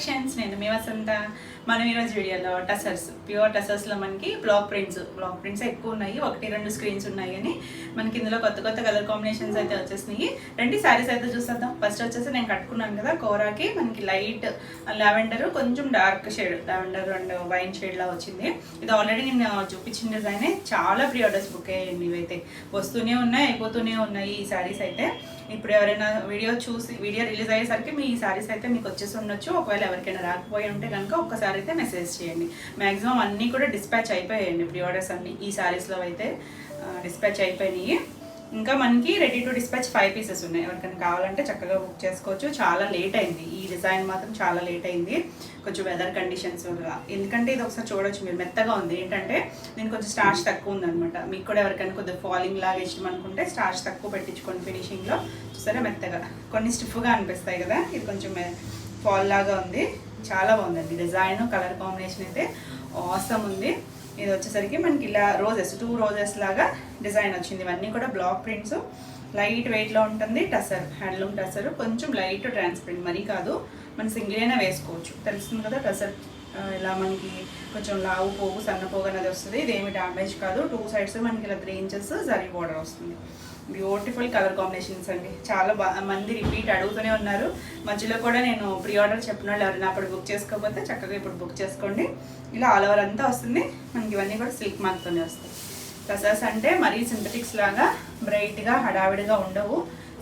Collections. నేను మీ వసంత. మనం ఈరోజు వీడియోలో టసర్స్, ప్యూర్ టసర్స్లో మనకి బ్లాక్ ప్రింట్స్ ఎక్కువ ఉన్నాయి. 1-2 స్క్రీన్స్ ఉన్నాయి అని మనకి ఇందులో కొత్త కలర్ కాంబినేషన్స్ అయితే వచ్చేసినాయి. రెండు శారీస్ అయితే చూసేద్దాం. ఫస్ట్ వచ్చేసి నేను కట్టుకున్నాను కదా కోరాకి, మనకి లైట్ లావెండర్, కొంచెం dark shade lavender and wine shade లా వచ్చింది. ఇది ఆల్రెడీ నేను చూపించిన డిజైనే. చాలా ప్రీ ఆర్డర్స్ బుక్ అయ్యాయండి. ఇవైతే వస్తూనే ఉన్నాయి, అయిపోతూనే ఉన్నాయి ఈ శారీస్ అయితే. ఇప్పుడు ఎవరైనా వీడియో రిలీజ్ అయ్యేసరికి మీ ఈ శారీస్ అయితే మీకు వచ్చేసి ఉండొచ్చు. ఒకవేళ ఎవరికైనా రాకపోయి ఉంటే కనుక ఒక్కసారి అయితే మెసేజ్ చేయండి. మ్యాక్సిమం అన్నీ కూడా డిస్పాచ్ అయిపోయాయండి. ప్రీ ఆర్డర్స్ అన్నీ ఈ శారీస్లో అయితే డిస్పాచ్ అయిపోయినాయి. ఇంకా మనకి రెడీ టు డిస్పాచ్ 5 పీసెస్ ఉన్నాయి. ఎవరికైనా కావాలంటే చక్కగా బుక్ చేసుకోవచ్చు. చాలా లేట్ అయింది, ఈ డిజైన్ మాత్రం చాలా లేట్ అయింది, కొంచెం వెదర్ కండిషన్స్ వల్ల. ఎందుకంటే ఇది ఒకసారి చూడొచ్చు మీరు, మెత్తగా ఉంది. ఏంటంటే నేను కొంచెం స్టార్చ్ తక్కువ ఉందనమాట. మీకు కూడా ఎవరికైనా కొద్దిగా ఫాలింగ్ లాగా ఇష్టం అనుకుంటే స్టార్చ్ తక్కువ పెట్టించుకోండి ఫినిషింగ్లో. చూసారా మెత్తగా, కొన్ని స్టిఫ్గా అనిపిస్తాయి కదా, ఇది కొంచెం ఫాల్ లాగా ఉంది. చాలా బాగుందండి డిజైన్, కలర్ కాంబినేషన్ అయితే ఆసమ్ ఉంది. ఇది వచ్చేసరికి మనకి ఇలా రోజెస్, 2 రోజెస్ లాగా డిజైన్ వచ్చింది. ఇవన్నీ కూడా బ్లాక్ ప్రింట్స్, లైట్ వెయిట్లో ఉంటుంది. టసర్, హ్యాండ్లూమ్ టసర్, కొంచెం లైట్ ట్రాన్స్పరెంట్, మరీ కాదు. మనం సింగిల్ అయినా వేసుకోవచ్చు, తెలుస్తుంది కదా. టసర్ ఇలా మనకి కొంచెం లావు పోగు, సన్న పోగు అనేది వస్తుంది. ఇదేమి డ్యామేజ్ కాదు. 2 సైడ్స్ మనకి ఇలా 3 ఇంచెస్ జరీ బోర్డర్ వస్తుంది. బ్యూటిఫుల్ కలర్ కాంబినేషన్స్ అండి. చాలా మంది రిపీట్ అడుగుతూనే ఉన్నారు. మధ్యలో కూడా నేను ప్రీ ఆర్డర్ చెప్పిన వాళ్ళు ఎవరైనా అప్పుడు బుక్ చేసుకోకపోతే చక్కగా ఇప్పుడు బుక్ చేసుకోండి. ఇలా ఆల్ ఓవర్ అంతా వస్తుంది మనకి. ఇవన్నీ కూడా సిల్క్ మార్క్తోనే వస్తాయి. టసర్స్ అంటే మరీ సింథటిక్స్ లాగా బ్రైట్గా హడావిడిగా ఉండవు,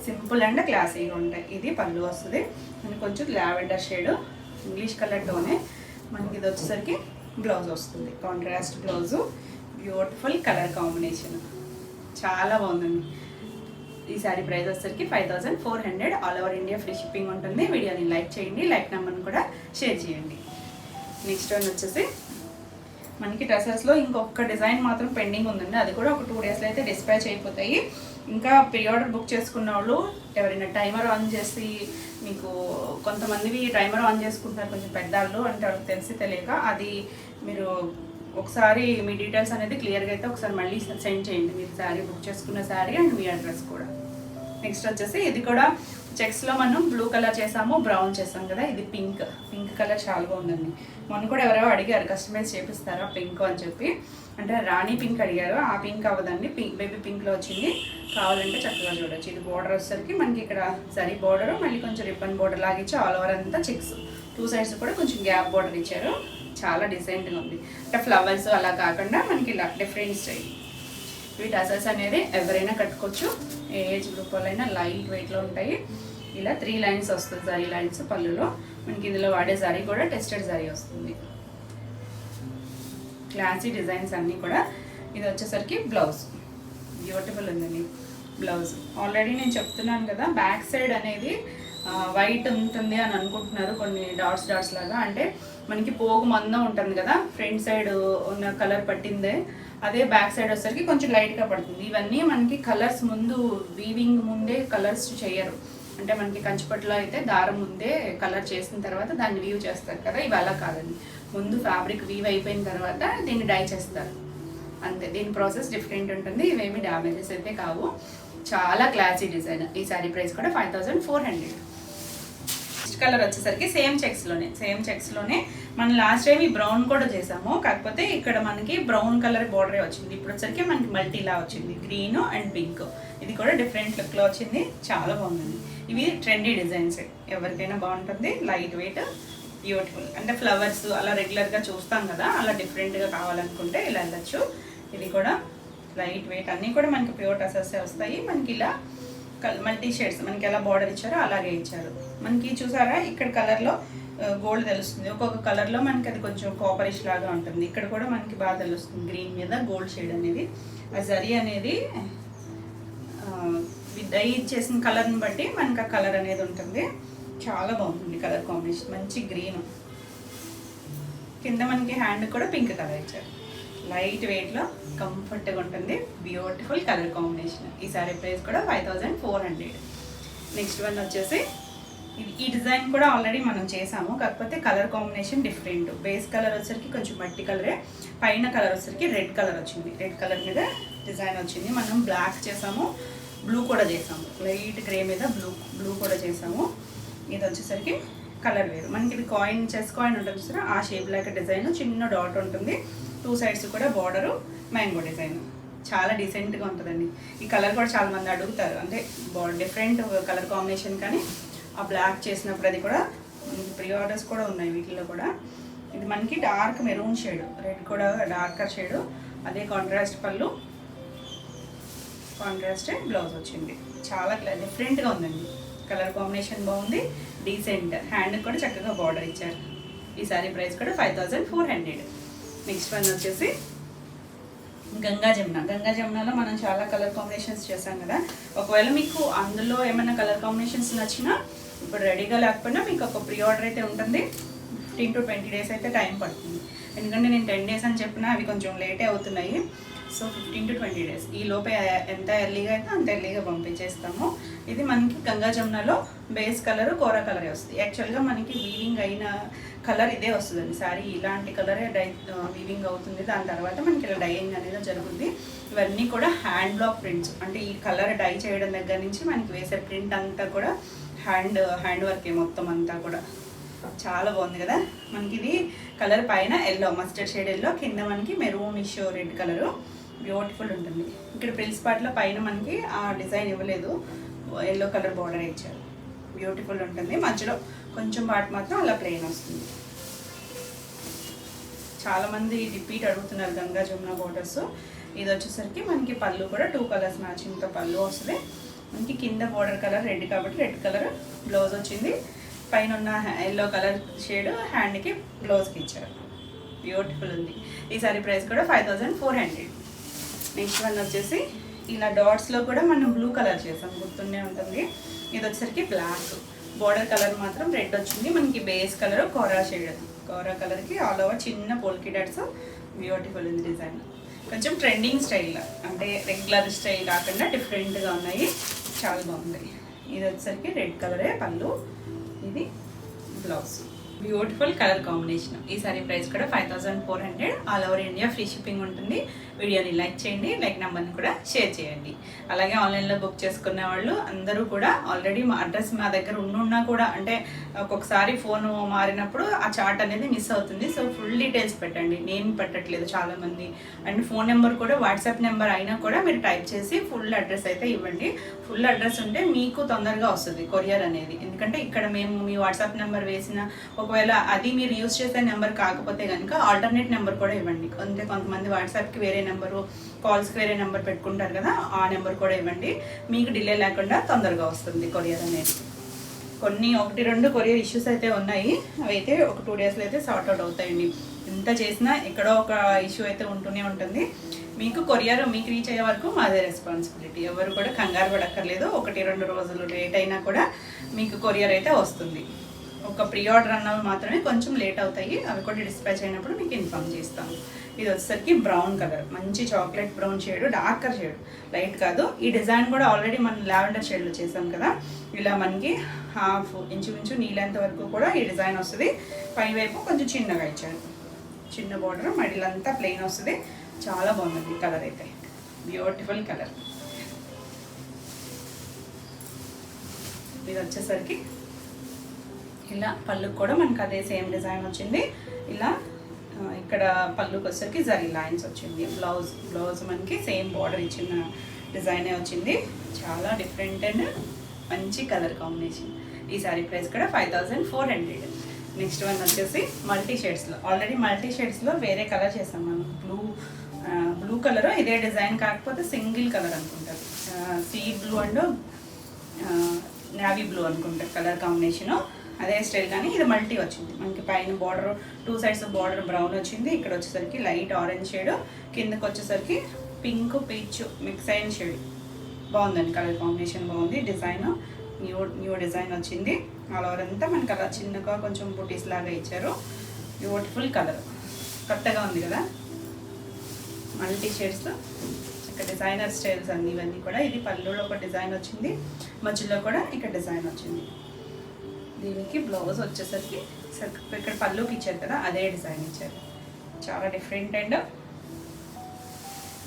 సింపుల్ అండ్ క్లాసీగా ఉంటాయి. ఇది పళ్ళు వస్తుంది మనకి, కొంచెం లావెండర్ షేడ్ ఇంగ్లీష్ కలర్తోనే. మనకి ఇది వచ్చేసరికి బ్లౌజ్ వస్తుంది, contrast blouse. Beautiful colour combination, చాలా బాగుందండి. ఈ శారీ ప్రైస్ వచ్చేసరికి 5400. All over India free shipping ఉంటుంది. వీడియోని లైక్ చేయండి, లైక్ నెంబర్ని కూడా షేర్ చేయండి. నెక్స్ట్ వన్ వచ్చేసి మనకి డ్రెస్సెస్లో ఇంకొక డిజైన్ మాత్రం పెండింగ్ ఉందండి. అది కూడా ఒక 2 డేస్లో అయితే డిస్పాచ్ అయిపోతాయి. ఇంకా ప్రీ ఆర్డర్ బుక్ చేసుకున్న వాళ్ళు ఎవరైనా టైమర్ ఆన్ చేసి, మీకు కొంతమందివి టైమర్ ఆన్ చేసుకుంటున్నారు కొంచెం పెద్దవాళ్ళు, అంటే వాళ్ళకి తెలియక. అది మీరు ఒకసారి మీ డీటెయిల్స్ అనేది క్లియర్గా అయితే ఒకసారి మళ్ళీ సెండ్ చేయండి, మీరు శారీ బుక్ చేసుకున్న శారీ అండ్ మీ అడ్రస్ కూడా. నెక్స్ట్ వచ్చేసి ఇది కూడా చెక్స్లో మనం బ్లూ కలర్ చేసాము, బ్రౌన్ చేసాం కదా. ఇది పింక్ కలర్ చాలా బాగుందండి. మొన్న కూడా ఎవరో అడిగారు కస్టమైజ్ చేపిస్తారా పింక్ అని చెప్పి, అంటే రాణి పింక్ అడిగారు. ఆ పింక్ అవ్వదండి, బేబీ పింక్లో వచ్చింది. కావాలంటే చక్కగా చూడొచ్చు. ఇది బోర్డర్ వచ్చేసరికి మనకి ఇక్కడ సరీ బోర్డర్, మళ్ళీ కొంచెం రిబ్బన్ బోర్డర్ లాగా ఇచ్చి ఆల్ ఓవర్ అంతా చెక్స్. 2 సైడ్స్ కూడా కొంచెం గ్యాప్ బోర్డర్ ఇచ్చారు. చాలా డిసెంట్గా ఉంది, అంటే ఫ్లవర్స్ అలా కాకుండా మనకి ఇలా డిఫరెంట్ స్టైల్. ఇవి టసర్స్ అనేది ఎవరైనా కట్టుకోవచ్చు, ఏ ఏజ్ గ్రూప్ వాళ్ళైనా. లైట్ వెయిట్లో ఉంటాయి. ఇలా 3 లైన్స్ వస్తుంది, జరీ లైన్స్ పళ్ళులో. మనకి ఇందులో వాడే జరీ కూడా టెస్టెడ్ జరీ వస్తుంది. క్లాసీ డిజైన్స్ అన్నీ కూడా. ఇది వచ్చేసరికి బ్లౌజ్, బ్యూటిఫుల్ ఉందండి బ్లౌజ్. ఆల్రెడీ నేను చెప్తున్నాను కదా, బ్యాక్ సైడ్ అనేది వైట్ ఉంటుంది అని అనుకుంటున్నారు, కొన్ని డాట్స్ లాగా. అంటే మనకి పోగు మందం ఉంటుంది కదా, ఫ్రంట్ సైడ్ ఉన్న కలర్ పట్టిందే, అదే బ్యాక్ సైడ్ వచ్చేసరికి కొంచెం లైట్గా పడుతుంది. ఇవన్నీ మనకి కలర్స్ ముందు, వీవింగ్ ముందే కలర్స్ చేయరు. అంటే మనకి కంచిపట్టులో అయితే దారం ముందే కలర్ చేసిన తర్వాత దాన్ని వీవ్ చేస్తారు కదా, ఇవి అలా కాదండి. ముందు ఫ్యాబ్రిక్ వీవ్ అయిపోయిన తర్వాత దీన్ని డై చేస్తారు అంతే. దీని ప్రాసెస్ డిఫరెంట్ ఉంటుంది. ఇవేమి డ్యామేజెస్ అయితే కావు. చాలా క్లాసీ డిజైన్. ఈ శారీ ప్రైస్ కూడా 5400. నెక్స్ట్ కలర్ వచ్చేసరికి సేమ్ చెక్స్లోనే మనం లాస్ట్ టైం ఈ బ్రౌన్ కూడా చేసాము, కాకపోతే ఇక్కడ మనకి బ్రౌన్ కలర్ బోర్డరే వచ్చింది. ఇప్పుడు వచ్చరికి మనకి మల్టీలా వచ్చింది, గ్రీన్ అండ్ పింక్. ఇది కూడా డిఫరెంట్ లుక్లో వచ్చింది, చాలా బాగుంది. ఇవి ట్రెండీ డిజైన్స్, ఎవరికైనా బాగుంటుంది. Light weight, beautiful. అంటే ఫ్లవర్స్ అలా రెగ్యులర్గా చూస్తాం కదా, అలా డిఫరెంట్గా కావాలనుకుంటే ఇలా వెళ్ళచ్చు. ఇది కూడా లైట్ వెయిట్, అన్నీ కూడా మనకి ప్యూర్ టసర్సే వస్తాయి. మనకి ఇలా మల్టీ షేడ్స్, మనకి ఎలా బార్డర్ ఇచ్చారో అలాగే ఇచ్చారు. మనకి చూసారా ఇక్కడ కలర్లో గోల్డ్ తెలుస్తుంది, ఒక్కొక్క కలర్లో మనకి అది కొంచెం కాపరిష్ లాగా ఉంటుంది. ఇక్కడ కూడా మనకి బాగా తెలుస్తుంది, గ్రీన్ మీద గోల్డ్ షేడ్ అనేది. ఆ జరీ అనేది డై చేసిన కలర్ని బట్టి మనకి ఆ కలర్ అనేది ఉంటుంది. చాలా బాగుంటుంది కలర్ కాంబినేషన్, మంచి గ్రీన్. కింద మనకి హ్యాండ్ కూడా పింక్ కలర్ ఇచ్చారు. లైట్ వెయిట్లో కంఫర్ట్గా ఉంటుంది, బ్యూటిఫుల్ కలర్ కాంబినేషన్. ఈ సారీ ప్రైస్ కూడా 5400. నెక్స్ట్ వన్ వచ్చేసి ఈ డిజైన్ కూడా ఆల్రెడీ మనం చేసాము, కాకపోతే colour combination different. Base colour వచ్చేసరికి కొంచెం మట్టి కలరే, పైన కలర్ వచ్చేసరికి రెడ్ కలర్ వచ్చింది. రెడ్ కలర్ మీద డిజైన్ వచ్చింది. మనం బ్లాక్ చేసాము, బ్లూ కూడా చేసాము, లైట్ గ్రే మీద బ్లూ కూడా చేసాము. ఇది వచ్చేసరికి కలర్ వేరు. మనకి ఇది కాయిన్, చెస్ కాయిన్ ఉంటుంది చూసారా, ఆ షేప్ లైక్ డిజైన్, చిన్న డాట్ ఉంటుంది, 2 సైడ్స్ కూడా బార్డరు, మ్యాంగో డిజైన్. చాలా డీసెంట్గా ఉంటుందండి. ఈ కలర్ కూడా చాలా మంది అడుగుతారు, అంటే డిఫరెంట్ కలర్ కాంబినేషన్, కానీ ఆ బ్లాక్ చేసినప్పుడు అది కూడా ప్రీ ఆర్డర్స్ కూడా ఉన్నాయి వీటిల్లో కూడా. ఇది మనకి డార్క్ మెరూన్ షేడ్, రెడ్ కూడా డార్కర్ షేడు, అదే కాంట్రాస్ట్ పళ్ళు, కాంట్రాస్ట్ బ్లౌజ్ వచ్చింది. చాలా డిఫరెంట్గా ఉందండి, కలర్ కాంబినేషన్ బాగుంది, డీసెంట్. హ్యాండ్ కూడా చక్కగా బార్డర్ ఇచ్చారు. ఈ సారీ ప్రైస్ కూడా 5400. నెక్స్ట్ వన్ వచ్చేసి గంగా జమున. గంగా జమునలో మనం చాలా కలర్ కాంబినేషన్స్ చేసాం కదా. ఒకవేళ మీకు అందులో ఏమైనా కలర్ కాంబినేషన్స్ నచ్చినా ఇప్పుడు రెడీగా లేకపోయినా మీకు ఒక ప్రీ ఆర్డర్ అయితే ఉంటుంది. 15 to 20 days అయితే టైం పడుతుంది. ఎందుకంటే నేను 10 days అని చెప్పినా అవి కొంచెం లేటే అవుతున్నాయి. సో 15 to 20 days ఈ లోపే ఎంత ఎర్లీగా అయితే అంత ఎర్లీగా పంపించేస్తాము. ఇది మనకి గంగా జమునలో బేస్ కలర్ కోరా కలరే వస్తుంది. యాక్చువల్గా మనకి వీవింగ్ అయిన కలర్ ఇదే వస్తుందండి. సారీ ఇలాంటి కలరే వీవింగ్ అవుతుంది. దాని తర్వాత మనకి ఇలా డైయింగ్ అనేది జరుగుతుంది. ఇవన్నీ కూడా హ్యాండ్ బ్లాక్ ప్రింట్స్, అంటే ఈ కలర్ డై చేయడం దగ్గర నుంచి మనకి వేసే ప్రింట్ అంతా కూడా హ్యాండ్ వర్కే మొత్తం అంతా కూడా. చాలా బాగుంది కదా. మనకి ఇది కలర్ పైన ఎల్లో, మస్టర్డ్ షేడ్ ఎల్లో, కింద మనకి మెరూనిష్ రెడ్ కలరు, బ్యూటిఫుల్ ఉంటుంది. ఇక్కడ ప్రిల్స్ పార్ట్లో పైన మనకి ఆ డిజైన్ ఇవ్వలేదు, ఎల్లో కలర్ బార్డర్ ఇచ్చారు, బ్యూటిఫుల్ ఉంటుంది. మధ్యలో కొంచెం పార్ట్ మాత్రం అలా ప్లెయిన్ వస్తుంది. చాలామంది రిపీట్ అడుగుతున్నారు గంగా జమున బార్డర్స్. ఇది వచ్చేసరికి మనకి పళ్ళు కూడా 2 కలర్స్ మ్యాచింగ్తో పళ్ళు వస్తుంది. మనకి కింద బార్డర్ కలర్ రెడ్ కాబట్టి రెడ్ కలర్ బ్లౌజ్ వచ్చింది. పైన ఉన్న ఎల్లో కలర్ షేడ్ హ్యాండ్కి బ్లౌజ్కి ఇచ్చారు, బ్యూటిఫుల్ ఉంది. ఈ సారీ ప్రైస్ కూడా 5400. నెక్స్ట్ వన్ వచ్చేసి ఇలా డాట్స్లో కూడా మనం బ్లూ కలర్ చేసాం, గుర్తుండే ఉంటుంది. ఇది వచ్చేసరికి బ్లాక్, బార్డర్ కలర్ మాత్రం రెడ్ వచ్చింది. మనకి బేస్ కలర్ కోరా షేడ్, కోరా కలర్కి ఆల్ ఓవర్ చిన్న పోల్కి డాట్స్, బ్యూటిఫుల్ ఉంది డిజైన్. కొంచెం ట్రెండింగ్ స్టైల్, అంటే రెగ్యులర్ స్టైల్ కాకుండా డిఫరెంట్గా ఉన్నాయి, చాలా బాగుంది. ఇది వచ్చేసరికి రెడ్ కలరే పళ్ళు, ఇది బ్లౌజ్, బ్యూటిఫుల్ కలర్ కాంబినేషన్. ఈ సారీ ప్రైస్ కూడా 5400. All over India free shipping ఉంటుంది. వీడియోని లైక్ చేయండి, లైక్ నెంబర్ని కూడా షేర్ చేయండి. అలాగే ఆన్లైన్లో బుక్ చేసుకున్న వాళ్ళు అందరూ కూడా ఆల్రెడీ మా అడ్రస్ మా దగ్గర ఉండున్నా కూడా, అంటే ఒక్కొక్కసారి ఫోన్ మారినప్పుడు ఆ చార్ట్ అనేది మిస్ అవుతుంది. సో ఫుల్ డీటెయిల్స్ పెట్టండి, నేను పెట్టట్లేదు చాలామంది. అండ్ ఫోన్ నెంబర్ కూడా వాట్సాప్ నెంబర్ అయినా కూడా మీరు టైప్ చేసి ఫుల్ అడ్రస్ అయితే ఇవ్వండి. ఫుల్ అడ్రస్ ఉంటే మీకు తొందరగా వస్తుంది కొరియర్ అనేది. ఎందుకంటే ఇక్కడ మేము మీ వాట్సాప్ నెంబర్ వేసిన, ఒకవేళ అది మీరు యూజ్ చేసే నెంబర్ కాకపోతే కనుక ఆల్టర్నేట్ నెంబర్ కూడా ఇవ్వండి. అంటే కొంతమంది వాట్సాప్కి వేరే నెంబరు, కాల్స్కి వేరే నెంబర్ పెట్టుకుంటారు కదా, ఆ నెంబర్ కూడా ఇవ్వండి. మీకు డిలే లేకుండా తొందరగా వస్తుంది కొరియర్ అనేది. కొన్ని 1-2 కొరియర్ ఇష్యూస్ అయితే ఉన్నాయి, అవి అయితే ఒక 2 daysలో అయితే సార్ట్అవుట్ అవుతాయండి. ఎంత చేసినా ఎక్కడో ఒక ఇష్యూ అయితే ఉంటూనే ఉంటుంది. మీకు కొరియర్ మీకు రీచ్ అయ్యే వరకు మాదే రెస్పాన్సిబిలిటీ. ఎవరు కూడా కంగారు పడక్కర్లేదు. 1-2 రోజులు లేట్ అయినా కూడా మీకు కొరియర్ అయితే వస్తుంది. ఒక ప్రీ ఆర్డర్ అన్నవి మాత్రమే కొంచెం లేట్ అవుతాయి, అవి కూడా డిస్పాచ్ అయినప్పుడు మీకు ఇన్ఫామ్ చేస్తాము. ఇది వచ్చేసరికి బ్రౌన్ కలర్, మంచి chocolate brown shade, darker shade, light కాదు. ఈ డిజైన్ కూడా ఆల్రెడీ మనం లావెండర్ షేడ్లో చేసాం కదా. ఇలా మనకి హాఫ్ ఇంచుమించు నీళ్ళంత వరకు కూడా ఈ డిజైన్ వస్తుంది. పై వైపు కొంచెం చిన్నగా ఇచ్చారు, చిన్న బార్డర్, మడిలంతా ప్లెయిన్ వస్తుంది. చాలా బాగుంది కలర్ అయితే, బ్యూటిఫుల్ కలర్. ఇది వచ్చేసరికి ఇలా పళ్ళుకి కూడా మనకు అదే సేమ్ డిజైన్ వచ్చింది. ఇలా ఇక్కడ పళ్ళుకి వచ్చేసరికి జరీ లైన్స్ వచ్చింది. బ్లౌజ్ మనకి సేమ్ బార్డర్ ఇచ్చిన డిజైనే వచ్చింది. చాలా డిఫరెంట్ అండ్ మంచి కలర్ కాంబినేషన్. ఈ సారీ ప్రైస్ కూడా 5400. నెక్స్ట్ వన్ వచ్చేసి మల్టీ షేడ్స్లో, ఆల్రెడీ మల్టీ షేడ్స్లో వేరే కలర్ చేసాం మనం. బ్లూ కలర్ ఇదే డిజైన్, కాకపోతే సింగిల్ కలర్ అనుకుంటారు. Sea blue and navy blue అనుకుంటారు కలర్ కాంబినేషను, అదే స్టైల్. కానీ ఇది మల్టీ వచ్చింది మనకి. పైన బార్డర్ 2 sides బార్డర్ బ్రౌన్ వచ్చింది. ఇక్కడ వచ్చేసరికి లైట్ ఆరెంజ్ షేడ్, కిందకి వచ్చేసరికి పింక్ పీచ్ మిక్స్ అయిన షేడ్. బాగుందండి కలర్ కాంబినేషన్, బాగుంది. డిజైన్ న్యూ డిజైన్ వచ్చింది. ఆల్ ఓవర్ అంతా మనకి అలా చిన్నగా కొంచెం బుటీస్ లాగా ఇచ్చారు. బ్యూటిఫుల్ కలర్, కొత్తగా ఉంది కదా. మల్టీ షేడ్స్, ఇక్కడ డిజైనర్ స్టైల్స్ అన్ని ఇవన్నీ కూడా. ఇది పళ్ళులో ఒక డిజైన్ వచ్చింది, మధ్యలో కూడా ఇక్కడ డిజైన్ వచ్చింది. దీనికి బ్లౌజ్ వచ్చేసరికి ఇక్కడ పళ్ళుకి ఇచ్చారు కదా, అదే డిజైన్ ఇచ్చారు. చాలా డిఫరెంట్ అండ్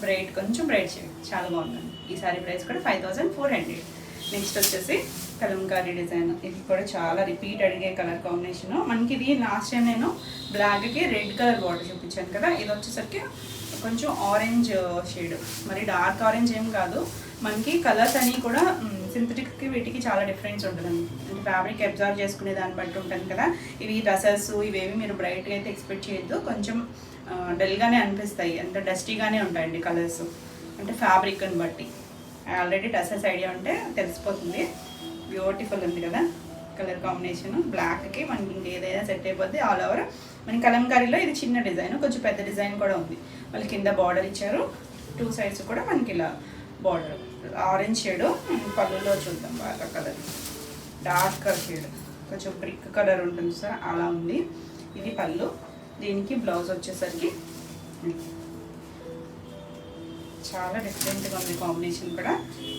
బ్రైట్, కొంచెం బ్రైట్ షేడ్, చాలా బాగుందండి. ఈ సారీ ప్రైస్ కూడా 5400. నెక్స్ట్ వచ్చేసి కలంకారీ డిజైన్. ఇది కూడా చాలా రిపీట్ అడిగే కలర్ కాంబినేషను. మనకి ఇది లాస్ట్ టైం నేను బ్లాక్కి రెడ్ కలర్ బార్డర్ చూపించాను కదా, ఇది వచ్చేసరికి కొంచెం ఆరెంజ్ షేడ్, మరి డార్క్ ఆరెంజ్ ఏం కాదు. మనకి కలర్స్ అన్నీ కూడా సింథటిక్కి వీటికి చాలా డిఫరెన్స్ ఉంటుందండి. అంటే ఫ్యాబ్రిక్ అబ్జర్వ్ చేసుకునే దాన్ని బట్టి ఉంటుంది కదా. ఇవి డ్రెస్సెస్ ఇవేవి మీరు బ్రైట్గా అయితే ఎక్స్పెక్ట్ చేయొద్దు, కొంచెం డల్గానే అనిపిస్తాయి, అంటే డస్టీగానే ఉంటాయండి కలర్స్, అంటే ఫ్యాబ్రిక్ని బట్టి. ఆల్రెడీ డ్రెస్సెస్ ఐడియా ఉంటే తెలిసిపోతుంది. బ్యూటిఫుల్ ఉంది కదా కలర్ కాంబినేషన్. బ్లాక్కి మనకి ఇంకేదైనా సెట్ అయిపోద్ది. ఆల్ ఓవర్ మనకి కలంకారీలో ఇది చిన్న డిజైన్, కొంచెం పెద్ద డిజైన్ కూడా ఉంది. వాళ్ళ కింద బార్డర్ ఇచ్చారు, 2 సైడ్స్ కూడా మనకి ఇలా బార్డర్. ఆరెంజ్ షేడ్ పళ్ళులో చూద్దాం. బాగా కలర్ డార్క్ షేడ్, కొంచెం బ్రిక్ కలర్ ఉంటుంది సార్, అలా ఉంది. ఇది పళ్ళు. దీనికి బ్లౌజ్ వచ్చేసరికి చాలా డిఫరెంట్గా ఉంది, కాంబినేషన్ కూడా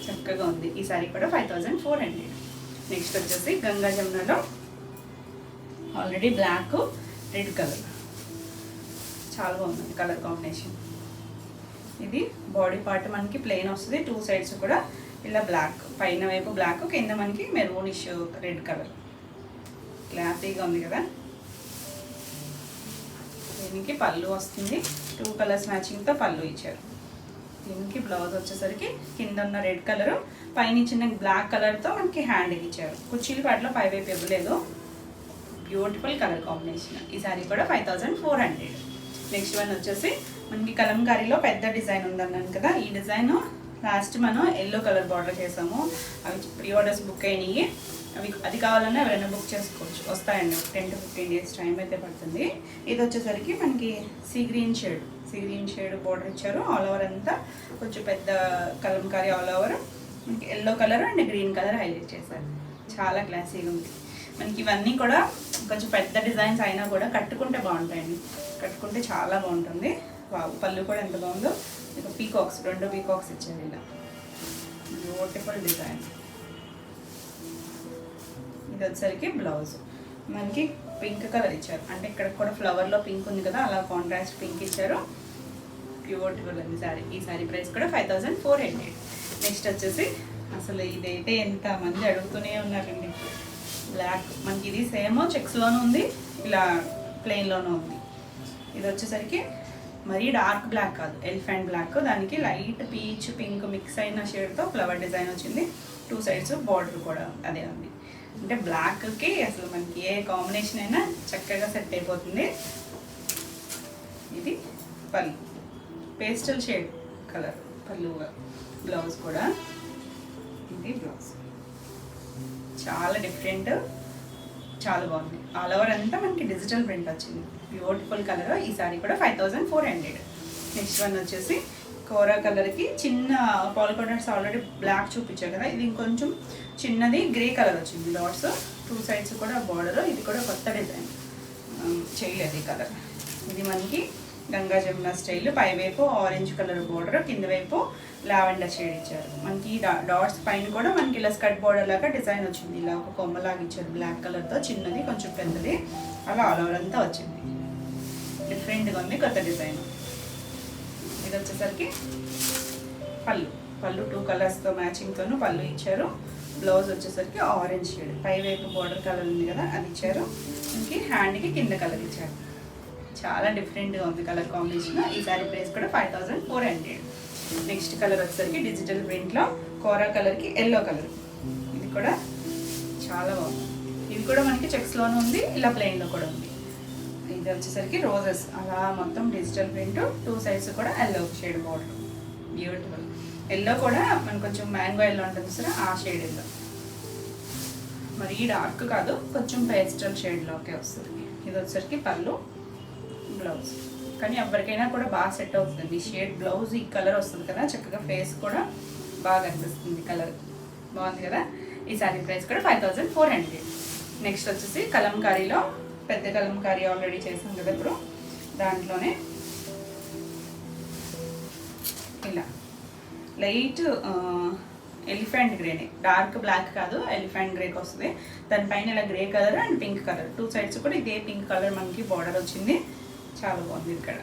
చక్కగా ఉంది. ఈ సారీ కూడా 5400. నెక్స్ట్ వచ్చేసి గంగా జమునలో ఆల్రెడీ బ్లాక్ రెడ్ కలర్, చాలా బాగుంది కలర్ కాంబినేషన్. ఇది బాడీ పార్ట్ మనకి ప్లెయిన్ వస్తుంది, 2 సైడ్స్ కూడా ఇలా బ్లాక్, పైన వైపు బ్లాక్, కింద మనకి మెరూనిష్ రెడ్ కలర్. క్లాసీగా ఉంది కదా. దీనికి పళ్ళు వస్తుంది, 2 కలర్స్ మ్యాచింగ్తో పళ్ళు ఇచ్చారు. దీనికి బ్లౌజ్ వచ్చేసరికి కింద ఉన్న రెడ్ కలర్, పైన చిన్న బ్లాక్ కలర్తో మనకి హ్యాండ్కి ఇచ్చారు. కుర్చీలు పాటలో పైవైపు ఇవ్వలేదు. Beautiful colour combination. ఈ సారీ కూడా 5400. నెక్స్ట్ వన్ వచ్చేసి మనకి కలంకారీలో పెద్ద డిజైన్ ఉందన్నాను కదా. ఈ డిజైన్ లాస్ట్ మనం ఎల్లో కలర్ బార్డర్ చేసాము. అవి ప్రీ ఆర్డర్స్ బుక్ అయినాయి. అది కావాలన్నా ఎవరైనా బుక్ చేసుకోవచ్చు, వస్తాయండి. 10 to 15 days టైం అయితే పడుతుంది. ఇది వచ్చేసరికి మనకి సీ గ్రీన్ షేడ్ బార్డర్ ఇచ్చారు. ఆల్ ఓవర్ అంతా కొంచెం పెద్ద కలంకారీ, ఆల్ ఓవర్ మనకి yellow colour and green colour highlight చేశారు. చాలా క్లాసీగా ఉంది. మనకి ఇవన్నీ కూడా కొంచెం పెద్ద డిజైన్స్ అయినా కూడా కట్టుకుంటే బాగుంటాయండి, కట్టుకుంటే చాలా బాగుంటుంది. పళ్ళు కూడా ఎంత బాగుందో. ఇక పీకాక్స్, 2 పీకాక్స్ ఇచ్చారు ఇలా. Beautiful design. ఇది వచ్చేసరికి బ్లౌజ్ మనకి పింక్ కలర్ ఇచ్చారు, అంటే ఇక్కడ కూడా ఫ్లవర్లో పింక్ ఉంది కదా, అలా కాంట్రాస్ట్ పింక్ ఇచ్చారు. బ్యూటిఫుల్ ఉంది సారీ. ఈ సారీ ప్రైస్ కూడా 5400. నెక్స్ట్ వచ్చేసి అసలు ఇదైతే ఎంత మంది అడుగుతూనే ఉన్నారండి. బ్లాక్ మనకి ఇది సేమ్ చెక్స్లోనూ ఉంది, ఇలా ప్లెయిన్లోనూ ఉంది. ఇది వచ్చేసరికి మరీ డార్క్ బ్లాక్ కాదు, ఎలిఫెంట్ బ్లాక్, దానికి లైట్ పీచ్ పింక్ మిక్స్ అయిన షేడ్తో ఫ్లవర్ డిజైన్ వచ్చింది. 2 సైడ్స్ బార్డర్ కూడా అదే ఉంది. అంటే బ్లాక్కి అసలు మనకి ఏ కాంబినేషన్ అయినా చక్కగా సెట్ అయిపోతుంది. ఇది పళ్ళు, పేస్టల్ షేడ్ కలర్ పళ్ళు. బ్లౌజ్ కూడా ఇది బ్లౌజ్, చాలా డిఫరెంట్, చాలా బాగుంది. ఆల్ ఓవర్ అంతా మనకి డిజిటల్ ప్రింట్ వచ్చింది. Beautiful colour. ఈ సారీ కూడా 5400. నెక్స్ట్ వన్ వచ్చేసి కోరా కలర్కి చిన్న పాలికా డాట్స్ ఆల్రెడీ బ్లాక్ చూపించారు కదా, ఇది ఇంకొంచెం చిన్నది గ్రే కలర్ వచ్చింది డాట్స్. 2 సైడ్స్ కూడా బార్డర్. ఇది కూడా కొత్త డిజైన్, చేయలేదు ఈ కలర్. ఇది మనకి గంగా జమున స్టైల్, పైవైపు ఆరెంజ్ కలర్ బార్డర్, కింద వైపు లావెండర్ షేడ్ ఇచ్చారు. మనకి డాట్స్ పైన కూడా మనకి ఇలా స్కర్ట్ బార్డర్ లాగా డిజైన్ వచ్చింది. ఇలా ఒక కొమ్మలాగా ఇచ్చారు బ్లాక్ కలర్తో, చిన్నది కొంచెం పెద్దది, అలా ఆల్ ఓవర్ అంతా వచ్చింది. డిఫరెంట్గా ఉంది, కొత్త డిజైన్. ఇది వచ్చేసరికి పళ్ళు 2 కలర్స్తో మ్యాచింగ్తోనూ పళ్ళు ఇచ్చారు. బ్లౌజ్ వచ్చేసరికి ఆరెంజ్ షేడ్, పైవైపు బార్డర్ కలర్ ఉంది కదా అది ఇచ్చారు. ఇంక హ్యాండ్కి కింద కలర్ ఇచ్చారు. చాలా డిఫరెంట్గా ఉంది కలర్ కాంబినేషన్. ఈ సారీ ప్రైస్ కూడా 5400. నెక్స్ట్ కలర్ వచ్చేసరికి డిజిటల్ ప్రింట్లో కోరా కలర్కి ఎల్లో కలర్. ఇది కూడా చాలా బాగుంది. ఇది కూడా మనకి చెక్స్లోనూ ఉంది, ఇలా ప్లెయిన్లో కూడా ఉంది. ఇది వచ్చేసరికి రోజెస్, అలా మొత్తం డిజిటల్ ప్రింట్, 2 సైడ్స్ కూడా yellow shade border. Beautiful. Yellow కూడా మనకు కొంచెం మ్యాంగో ఎల్లో ఉంటుంది సరే, ఆ షేడ్ ఎల్లో. మరి డార్క్ కాదు, కొంచెం పేస్టల్ షేడ్లోకే వస్తుంది. ఇది వచ్చేసరికి పళ్ళు, బ్లౌజ్. కానీ ఎవరికైనా కూడా బాగా సెట్ అవుతుంది ఈ షేడ్ బ్లౌజ్. ఈ కలర్ వస్తుంది కదా, చక్కగా ఫేస్ కూడా బాగా అనిపిస్తుంది. కలర్ బాగుంది కదా. ఈ సారీ ప్రైస్ కూడా 5400. నెక్స్ట్ వచ్చేసి కలంకారీలో పెద్ద కలంకారీ ఆల్రెడీ చేసాం కదా ఇప్పుడు, దాంట్లోనే ఇలా లైట్ ఎలిఫెంట్ గ్రేనే, డార్క్ బ్లాక్ కాదు, ఎలిఫెంట్ గ్రేకి వస్తుంది. దానిపైన ఇలా grey colour and pink colour, 2 sides కూడా ఇదే పింక్ కలర్ మనకి బార్డర్ వచ్చింది. చాలా బాగుంది. ఇక్కడ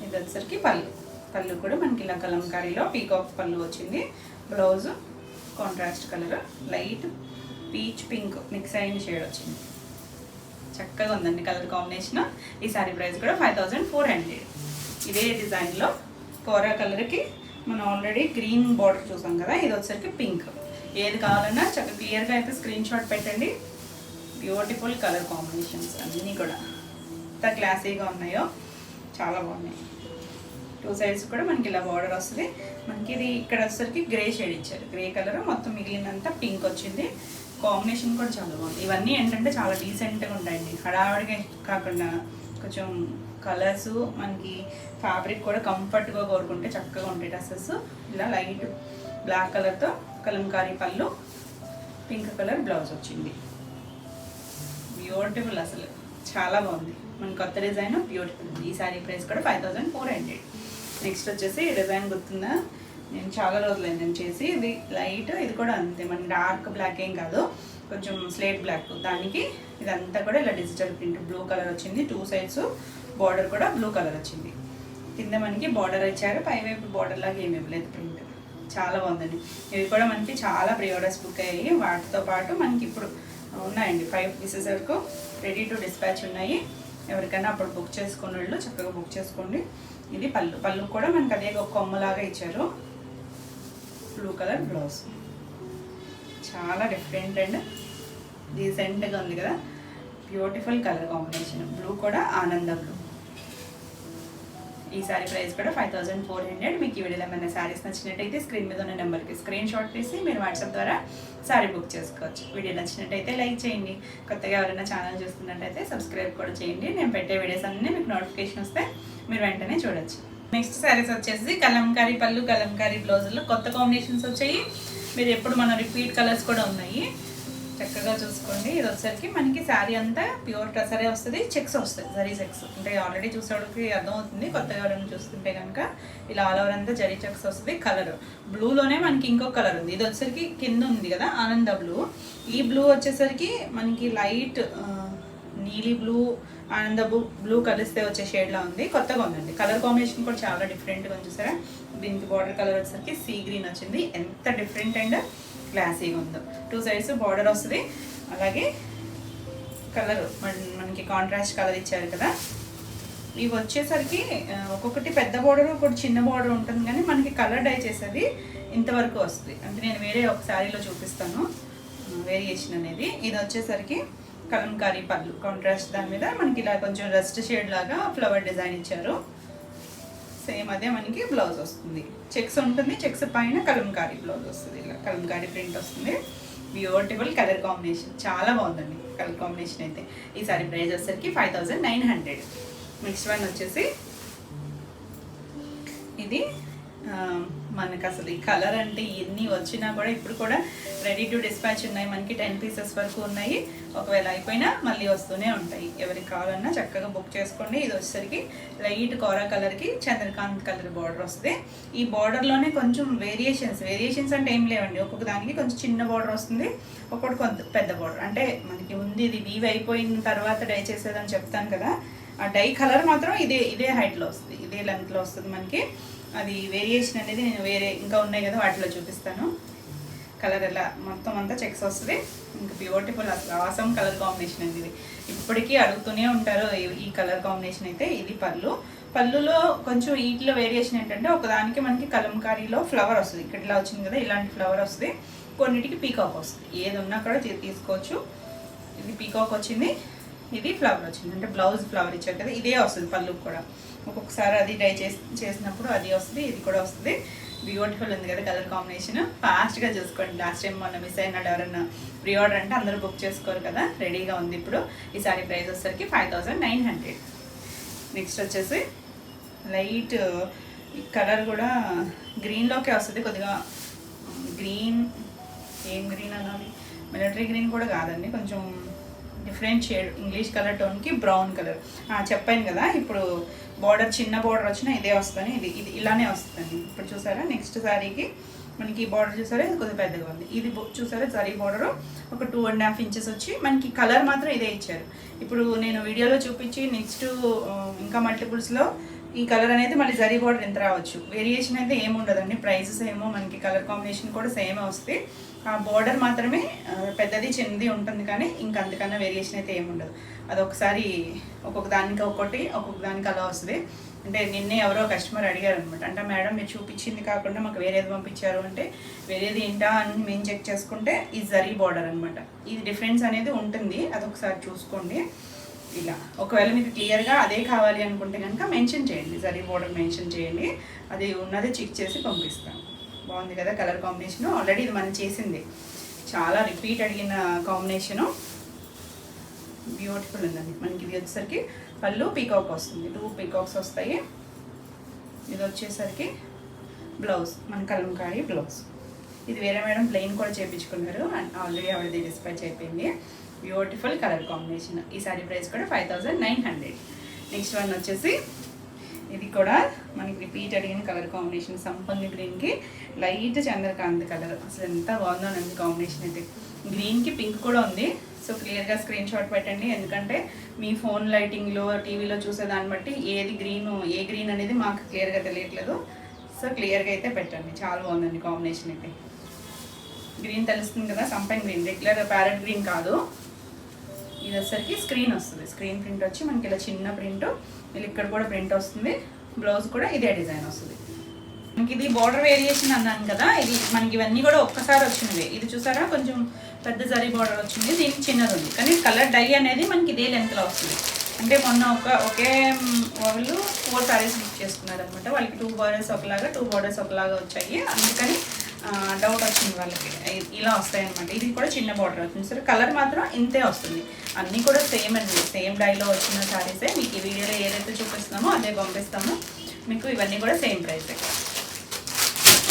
ఇది వచ్చేసరికి పళ్ళు, పళ్ళు కూడా మనకి ఇలా కలంకారీలో పీకాక్ పళ్ళు వచ్చింది. Blouse contrast colour light peach pink mix అయిన షేడ్ వచ్చింది. చక్కగా ఉందండి కలర్ కాంబినేషన్. ఈ సారీ ప్రైస్ కూడా 5400. ఇదే డిజైన్లో కోరా కలర్కి మనం ఆల్రెడీ గ్రీన్ బార్డర్ చూసాం కదా, ఇది వచ్చేసరికి పింక్. ఏది కావాలన్నా చక్కగా క్లియర్గా అయితే స్క్రీన్ షాట్ పెట్టండి. బ్యూటిఫుల్ కలర్ కాంబినేషన్స్ అన్నీ కూడా ఎంత క్లాసీగా ఉన్నాయో, చాలా బాగున్నాయి. 2 సైడ్స్ కూడా మనకి ఇలా బార్డర్ వస్తుంది. మనకి ఇది ఇక్కడ వచ్చేసరికి గ్రే షేడ్ ఇచ్చారు, గ్రే కలర్ మొత్తం మిగిలినంత పింక్ వచ్చింది. కాంబినేషన్ కూడా చాలా బాగుంది. ఇవన్నీ ఏంటంటే చాలా డీసెంట్గా ఉంటాయండి, హడావిడిగా కాకుండా కొంచెం కలర్స్ మనకి ఫ్యాబ్రిక్ కూడా కంఫర్ట్గా కోరుకుంటే చక్కగా ఉంటాయి డ్రెస్సెస్. ఇలా లైట్ బ్లాక్ కలర్తో కలంకారీ పళ్ళు, పింక్ కలర్ బ్లౌజ్ వచ్చింది. బ్యూటిఫుల్, అసలు చాలా బాగుంది. మన కొత్త డిజైన్ బ్యూటిఫుల్. ఈ శారీ ప్రైస్ కూడా 5400. నెక్స్ట్ వచ్చేసి ఈ డిజైన్ గుర్తుందా, నేను చాలా రోజులైంది నేను చేసి. ఇది లైట్, ఇది కూడా అంతే, మన డార్క్ బ్లాక్ ఏం కాదు, కొంచెం స్లేట్ బ్లాక్. దానికి ఇదంతా కూడా ఇలా డిజిటల్ ప్రింట్ బ్లూ కలర్ వచ్చింది. 2 సైడ్స్ బార్డర్ కూడా బ్లూ కలర్ వచ్చింది. కింద మనకి బార్డర్ ఇచ్చారు, పైవైపు బార్డర్ లాగా ఏమి ఇవ్వలేదు ప్రింట్. చాలా బాగుందండి. ఇవి కూడా మనకి చాలా ప్రీ ఆర్డర్స్ బుక్ అయ్యాయి. వాటితో పాటు మనకి ఇప్పుడు ఉన్నాయండి 5 పీసెస్ వరకు రెడీ టు డిస్పాచ్ ఉన్నాయి. ఎవరికైనా అప్పుడు బుక్ చేసుకున్న వాళ్ళు చక్కగా బుక్ చేసుకోండి. ఇది పళ్ళు, పళ్ళు కూడా మనకి అదే ఒక కొమ్మలాగా ఇచ్చారు. బ్లూ కలర్ బ్లౌజ్ చాలా డిఫరెంట్ అండ్ డీసెంట్గా ఉంది కదా, బ్యూటిఫుల్ కలర్ కాంబినేషన్. బ్లూ కూడా ఆనంద బ్లూ. ఈ సారీ ప్రైస్ కూడా 5400. మీకు ఈ వీడియోలో ఏమైనా శారీస్ నచ్చినట్టయితే స్క్రీన్ మీద ఉన్న నెంబర్కి స్క్రీన్ షాట్ తీసి మీరు వాట్సాప్ ద్వారా శారీ బుక్ చేసుకోవచ్చు. వీడియో నచ్చినట్టయితే లైక్ చేయండి. కొత్తగా ఎవరైనా ఛానల్ చూస్తున్నట్టయితే సబ్స్క్రైబ్ కూడా చేయండి. నేను పెట్టే వీడియోస్ అన్నీ మీకు నోటిఫికేషన్ వస్తే మీరు వెంటనే చూడొచ్చు. నెక్స్ట్ శారీస్ వచ్చేసి కలంకారీ పళ్ళు, కలంకారీ బ్లౌజుల్లో కొత్త కాంబినేషన్స్ వచ్చాయి. మీరు ఎప్పుడు మన రిపీట్ కలర్స్ కూడా ఉన్నాయి, చక్కగా చూసుకోండి. ఇది వచ్చేసరికి మనకి శారీ అంతా ప్యూర్ టసరే వస్తుంది, చెక్స్ వస్తాయి, జరీ చెక్స్. అంటే ఆల్రెడీ చూసేవాడికి అర్థమవుతుంది, కొత్తగా ఎవరైనా చూస్తుంటే కనుక ఇలా ఆల్ ఓవర్ అంతా జరీ చెక్స్ వస్తుంది. కలర్ బ్లూలోనే మనకి ఇంకొక కలర్ ఉంది. ఇది వచ్చేసరికి కింద ఉంది కదా ఆనంద బ్లూ. ఈ బ్లూ వచ్చేసరికి మనకి లైట్ నీలి బ్లూ, ఆనంద బ్లూ కలిస్తే వచ్చే షేడ్లా ఉంది. కొత్తగా ఉందండి. కలర్ కాంబినేషన్ కూడా చాలా డిఫరెంట్గా ఉంది. చూసారా, దీనికి బార్డర్ కలర్ వచ్చేసరికి సీ గ్రీన్ వచ్చింది. ఎంత డిఫరెంట్ అండ్ క్లాసీగా ఉందో. 2 సైడ్స్ బార్డర్ వస్తుంది. అలాగే కలర్ మనకి కాంట్రాస్ట్ కలర్ ఇచ్చారు కదా. ఇవి వచ్చేసరికి ఒక్కొక్కటి పెద్ద బార్డర్, ఒకటి చిన్న బార్డర్ ఉంటుంది, కానీ మనకి కలర్ డై చేసేది ఇంతవరకు వస్తుంది. అంటే నేను వేరే ఒక శారీలో చూపిస్తాను వేరియేషన్ అనేది. ఇది వచ్చేసరికి కలంకారీ పళ్ళు కాంట్రాస్ట్, దాని మీద మనకి ఇలా కొంచెం రస్ట్ షేడ్ లాగా ఫ్లవర్ డిజైన్ ఇచ్చారు. సేమ్ అదే మనకి బ్లౌజ్ వస్తుంది, చెక్స్ ఉంటుంది. చెక్స్ పైన కలంకారీ బ్లౌజ్ వస్తుంది, ఇలా కలంకారీ ప్రింట్ వస్తుంది. బ్యూటిఫుల్ కలర్ కాంబినేషన్, చాలా బాగుందండి కలర్ కాంబినేషన్ అయితే. ఈ సారీ ప్రైస్ వచ్చేసరికి 5900. నెక్స్ట్ వన్ వచ్చేసి ఇది మనకు అసలు ఈ కలర్ అంటే ఎన్ని వచ్చినా కూడా ఇప్పుడు కూడా రెడీ టు డిస్పాచ్ ఉన్నాయి. మనకి 10 పీసెస్ వరకు ఉన్నాయి. ఒకవేళ అయిపోయినా మళ్ళీ వస్తూనే ఉంటాయి. ఎవరికి కావాలన్నా చక్కగా బుక్ చేసుకోండి. ఇది వచ్చేసరికి లైట్ కోరా కలర్కి చంద్రకాంత్ కలర్ బార్డర్ వస్తుంది. ఈ బార్డర్లోనే కొంచెం వేరియేషన్స్ అంటే ఏం లేవండి. ఒక్కొక్క దానికి కొంచెం చిన్న బార్డర్ వస్తుంది, ఒక్కొక్కటి కొంత పెద్ద బార్డర్. అంటే మనకి ముందు ఇది వీవ్ అయిపోయిన తర్వాత డై చేసేదని చెప్తాను కదా, ఆ డై కలర్ మాత్రం ఇదే హైట్లో వస్తుంది, ఇదే లెంత్లో వస్తుంది మనకి. అది వేరియేషన్ అనేది నేను వేరే ఇంకా ఉన్నాయి కదా వాటిలో చూపిస్తాను. కలర్ ఎలా మొత్తం అంతా చెక్స్ వస్తుంది. ఇంకా బ్యూటిఫుల్, అసలు ఆసమ్ కలర్ కాంబినేషన్ అండి ఇది. ఇప్పటికీ అడుగుతూనే ఉంటారు ఈ కలర్ కాంబినేషన్ అయితే. ఇది పళ్ళులో కొంచెం వీటిలో వేరియేషన్ ఏంటంటే ఒకదానికి మనకి కలంకారీలో ఫ్లవర్ వస్తుంది. ఇక్కడ ఇలా వచ్చింది కదా, ఇలాంటి ఫ్లవర్ వస్తుంది. కొన్నిటికి పీకాక్ వస్తుంది. ఏది ఉన్నా కూడా తీసుకోవచ్చు. ఇది పీకాక్ వచ్చింది, ఇది ఫ్లవర్ వచ్చింది. అంటే బ్లౌజ్ ఫ్లవర్ ఇచ్చారు కదా, ఇదే వస్తుంది పళ్ళుకి కూడా. ఒక్కొక్కసారి అది డై చేసినప్పుడు అది వస్తుంది, ఇది కూడా వస్తుంది. బ్యూటిఫుల్ ఉంది కదా కలర్ కాంబినేషన్. ఫాస్ట్గా చూసుకోండి. లాస్ట్ టైం మొన్న మిస్ అయినాడు ఎవరన్నా ప్రీ ఆర్డర్ అంటే అందరూ బుక్ చేసుకోరు కదా, రెడీగా ఉంది ఇప్పుడు. ఈ సారీ ప్రైస్ వచ్చేసరికి 5900. నెక్స్ట్ వచ్చేసి లైట్ కలర్ కూడా గ్రీన్లోకే వస్తుంది. కొద్దిగా గ్రీన్, ఏం గ్రీన్ అన్నది మిలిటరీ గ్రీన్ కూడా కాదండి, కొంచెం డిఫరెంట్ షేడ్. ఇంగ్లీష్ కలర్ టోన్కి బ్రౌన్ కలర్. చెప్పాను కదా, ఇప్పుడు బార్డర్ చిన్న బార్డర్ వచ్చినా ఇదే వస్తుంది. ఇది ఇలానే వస్తుంది. ఇప్పుడు చూసారా నెక్స్ట్ శారీకి మనకి బార్డర్ చూసారా, ఇది కొద్దిగా పెద్దగా ఉంది. ఇది చూసారా జరీ బార్డర్ ఒక 2.5 ఇంచెస్ వచ్చి మనకి కలర్ మాత్రం ఇదే ఇచ్చారు. ఇప్పుడు నేను వీడియోలో చూపించి నెక్స్ట్ ఇంకా మల్టిపుల్స్లో ఈ కలర్ అనేది మళ్ళీ జరీ బోర్డర్ ఎంత రావచ్చు. వేరియేషన్ అయితే ఏమి ఉండదండి. ప్రైజెస్ ఏమో మనకి కలర్ కాంబినేషన్ కూడా సేమ్ వస్తాయి. ఆ బోర్డర్ మాత్రమే పెద్దది చిన్నది ఉంటుంది, కానీ ఇంకా అంతకన్నా వేరియేషన్ అయితే ఏమి ఉండదు. అదొకసారి ఒక్కొక్క దానికి ఒక్కొక్క దానికి అలా వస్తుంది. అంటే నిన్నే ఎవరో కస్టమర్ అడిగారు అనమాట, అంటే మేడం మీరు చూపించింది కాకుండా మాకు వేరేది పంపించారు అంటే, వేరేది ఏంటా అని మేము చెక్ చేసుకుంటే ఈ జరీ బోర్డర్ అనమాట. ఇది డిఫరెన్స్ అనేది ఉంటుంది, అదొకసారి చూసుకోండి. ఇలా ఒకవేళ మీకు క్లియర్గా అదే కావాలి అనుకుంటే కనుక మెన్షన్ చేయండి, జరీ బోర్డర్ మెన్షన్ చేయండి, అది ఉన్నది చెక్ చేసి పంపిస్తాం. బాగుంది కదా కలర్ కాంబినేషను. ఆల్రెడీ ఇది మనం చేసింది, చాలా రిపీట్ అడిగిన కాంబినేషను. బ్యూటిఫుల్ ఉందండి. మనకి ఇది వచ్చేసరికి పళ్ళు పీకాక్ వస్తుంది, 2 పీకాక్స్ వస్తాయి. ఇది వచ్చేసరికి బ్లౌజ్, మన కలంకారీ బ్లౌజ్. ఇది వేరే మేడం ప్లెయిన్ కూడా చేయించుకున్నారు, ఆల్రెడీ ఆవిడది డిస్పాచ్ అయిపోయింది. Beautiful colour combination. ఈ సారీ ప్రైస్ కూడా 5900. నెక్స్ట్ వన్ వచ్చేసి ఇది కూడా మనకి రిపీట్ అడిగిన కలర్ కాంబినేషన్, సంపంగి గ్రీన్కి లైట్ చంద్రకాంత్ కలర్. అసలు ఎంత బాగుందోనండి కాంబినేషన్ అయితే. గ్రీన్కి పింక్ కూడా ఉంది. సో క్లియర్గా స్క్రీన్ షాట్ పెట్టండి, ఎందుకంటే మీ ఫోన్ లైటింగ్లో టీవీలో చూసే దాన్ని బట్టి ఏ గ్రీన్ అనేది మాకు క్లియర్గా తెలియట్లేదు. సో క్లియర్గా అయితే పెట్టండి. చాలా బాగుందండి కాంబినేషన్ అయితే. గ్రీన్ తెలుస్తుంది కదా, సంపంగి గ్రీన్, రెగ్యులర్ ప్యారెట్ గ్రీన్ కాదు. ఇది వచ్చేసరికి స్క్రీన్ వస్తుంది, స్క్రీన్ ప్రింట్ వచ్చి మనకి ఇలా చిన్న ప్రింట్, వీళ్ళు ఇక్కడ కూడా ప్రింట్ వస్తుంది. బ్లౌజ్ కూడా ఇదే డిజైన్ వస్తుంది. మనకి ఇది బార్డర్ వేరియేషన్ అన్నాను కదా, ఇది మనకి ఇవన్నీ కూడా ఒక్కసారి వచ్చినవి. ఇది చూసారా కొంచెం పెద్ద జరీ బార్డర్ వచ్చింది, దీనికి చిన్నది ఉంది, కానీ కలర్ డై అనేది మనకి ఇదే లెంత్లో వస్తుంది. అంటే మొన్న ఒకే వాళ్ళు 4 సారీస్ బుక్ చేసుకున్నారు అనమాట. వాళ్ళకి 2 బార్డర్స్ ఒకలాగా 2 బార్డర్స్ ఒకలాగా వచ్చాయి, అందుకని డౌట్ వచ్చింది వాళ్ళకి. ఇలా వస్తాయి అనమాట. ఇది కూడా చిన్న బార్డర్ వచ్చింది. సరే కలర్ మాత్రం ఇంతే వస్తుంది. అన్నీ కూడా సేమ్ అండి, సేమ్ డైలో వచ్చిన సారీసే. మీకు ఈ వీడియోలో ఏదైతే చూపిస్తున్నామో అదే పంపిస్తాము. మీకు ఇవన్నీ కూడా సేమ్ ప్రైసే.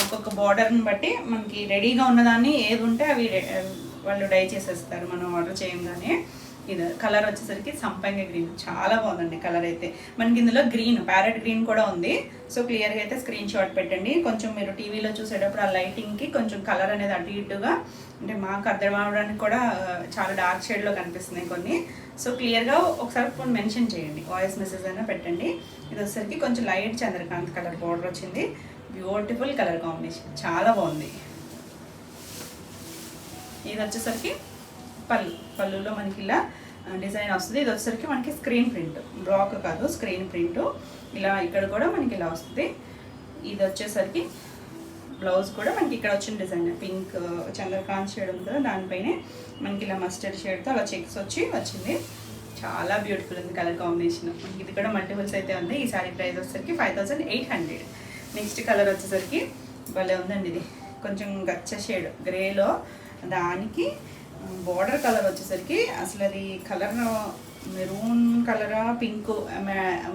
ఒక్కొక్క బార్డర్ని బట్టి మనకి రెడీగా ఉన్నదాన్ని ఏది ఉంటే అవి వాళ్ళు డై చేసేస్తారు మనం ఆర్డర్ చేయంగానే. ఇది కలర్ వచ్చేసరికి సంపంగి గ్రీన్, చాలా బాగుందండి కలర్ అయితే. మనకి ఇందులో గ్రీన్, ప్యారెట్ గ్రీన్ కూడా ఉంది. సో క్లియర్గా అయితే స్క్రీన్ షాట్ పెట్టండి. కొంచెం మీరు టీవీలో చూసేటప్పుడు ఆ లైటింగ్కి కొంచెం కలర్ అనేది అటు ఇటుగా, అంటే మాకు అర్థం అవడానికి కూడా చాలా డార్క్ షేడ్లో కనిపిస్తున్నాయి కొన్ని. సో క్లియర్గా ఒకసారి మెన్షన్ చేయండి, వాయిస్ మెసేజ్ అయినా పెట్టండి. ఇది వచ్చేసరికి కొంచెం లైట్ చంద్రకాంత్ కలర్ బార్డర్ వచ్చింది. బ్యూటిఫుల్ కలర్ కాంబినేషన్, చాలా బాగుంది. ఇది వచ్చేసరికి పళ్ళులో మనకి ఇలా డిజైన్ వస్తుంది. ఇది వచ్చేసరికి మనకి స్క్రీన్ ప్రింట్, బ్లాక్ కాదు స్క్రీన్ ప్రింట్. ఇలా ఇక్కడ కూడా మనకి ఇలా వస్తుంది. ఇది వచ్చేసరికి బ్లౌజ్ కూడా మనకి ఇక్కడ వచ్చిన డిజైన్ పింక్ చంద్రకాంత్ షేడ్ ఉంది కదా, దానిపైనే మనకి ఇలా మస్టర్డ్ షేడ్తో అలా చెక్స్ వచ్చింది. చాలా బ్యూటిఫుల్ ఉంది కలర్ కాంబినేషన్. మనకి ఇది కూడా మల్టిపుల్స్ అయితే ఉంది. ఈ సారీ ప్రైస్ వచ్చేసరికి 5800. నెక్స్ట్ కలర్ వచ్చేసరికి భలే ఉందండి. ఇది కొంచెం గచ్చ షేడ్ గ్రేలో, దానికి బార్డర్ కలర్ వచ్చేసరికి అసలు అది కలర్ మెరూన్ కలరా పింక్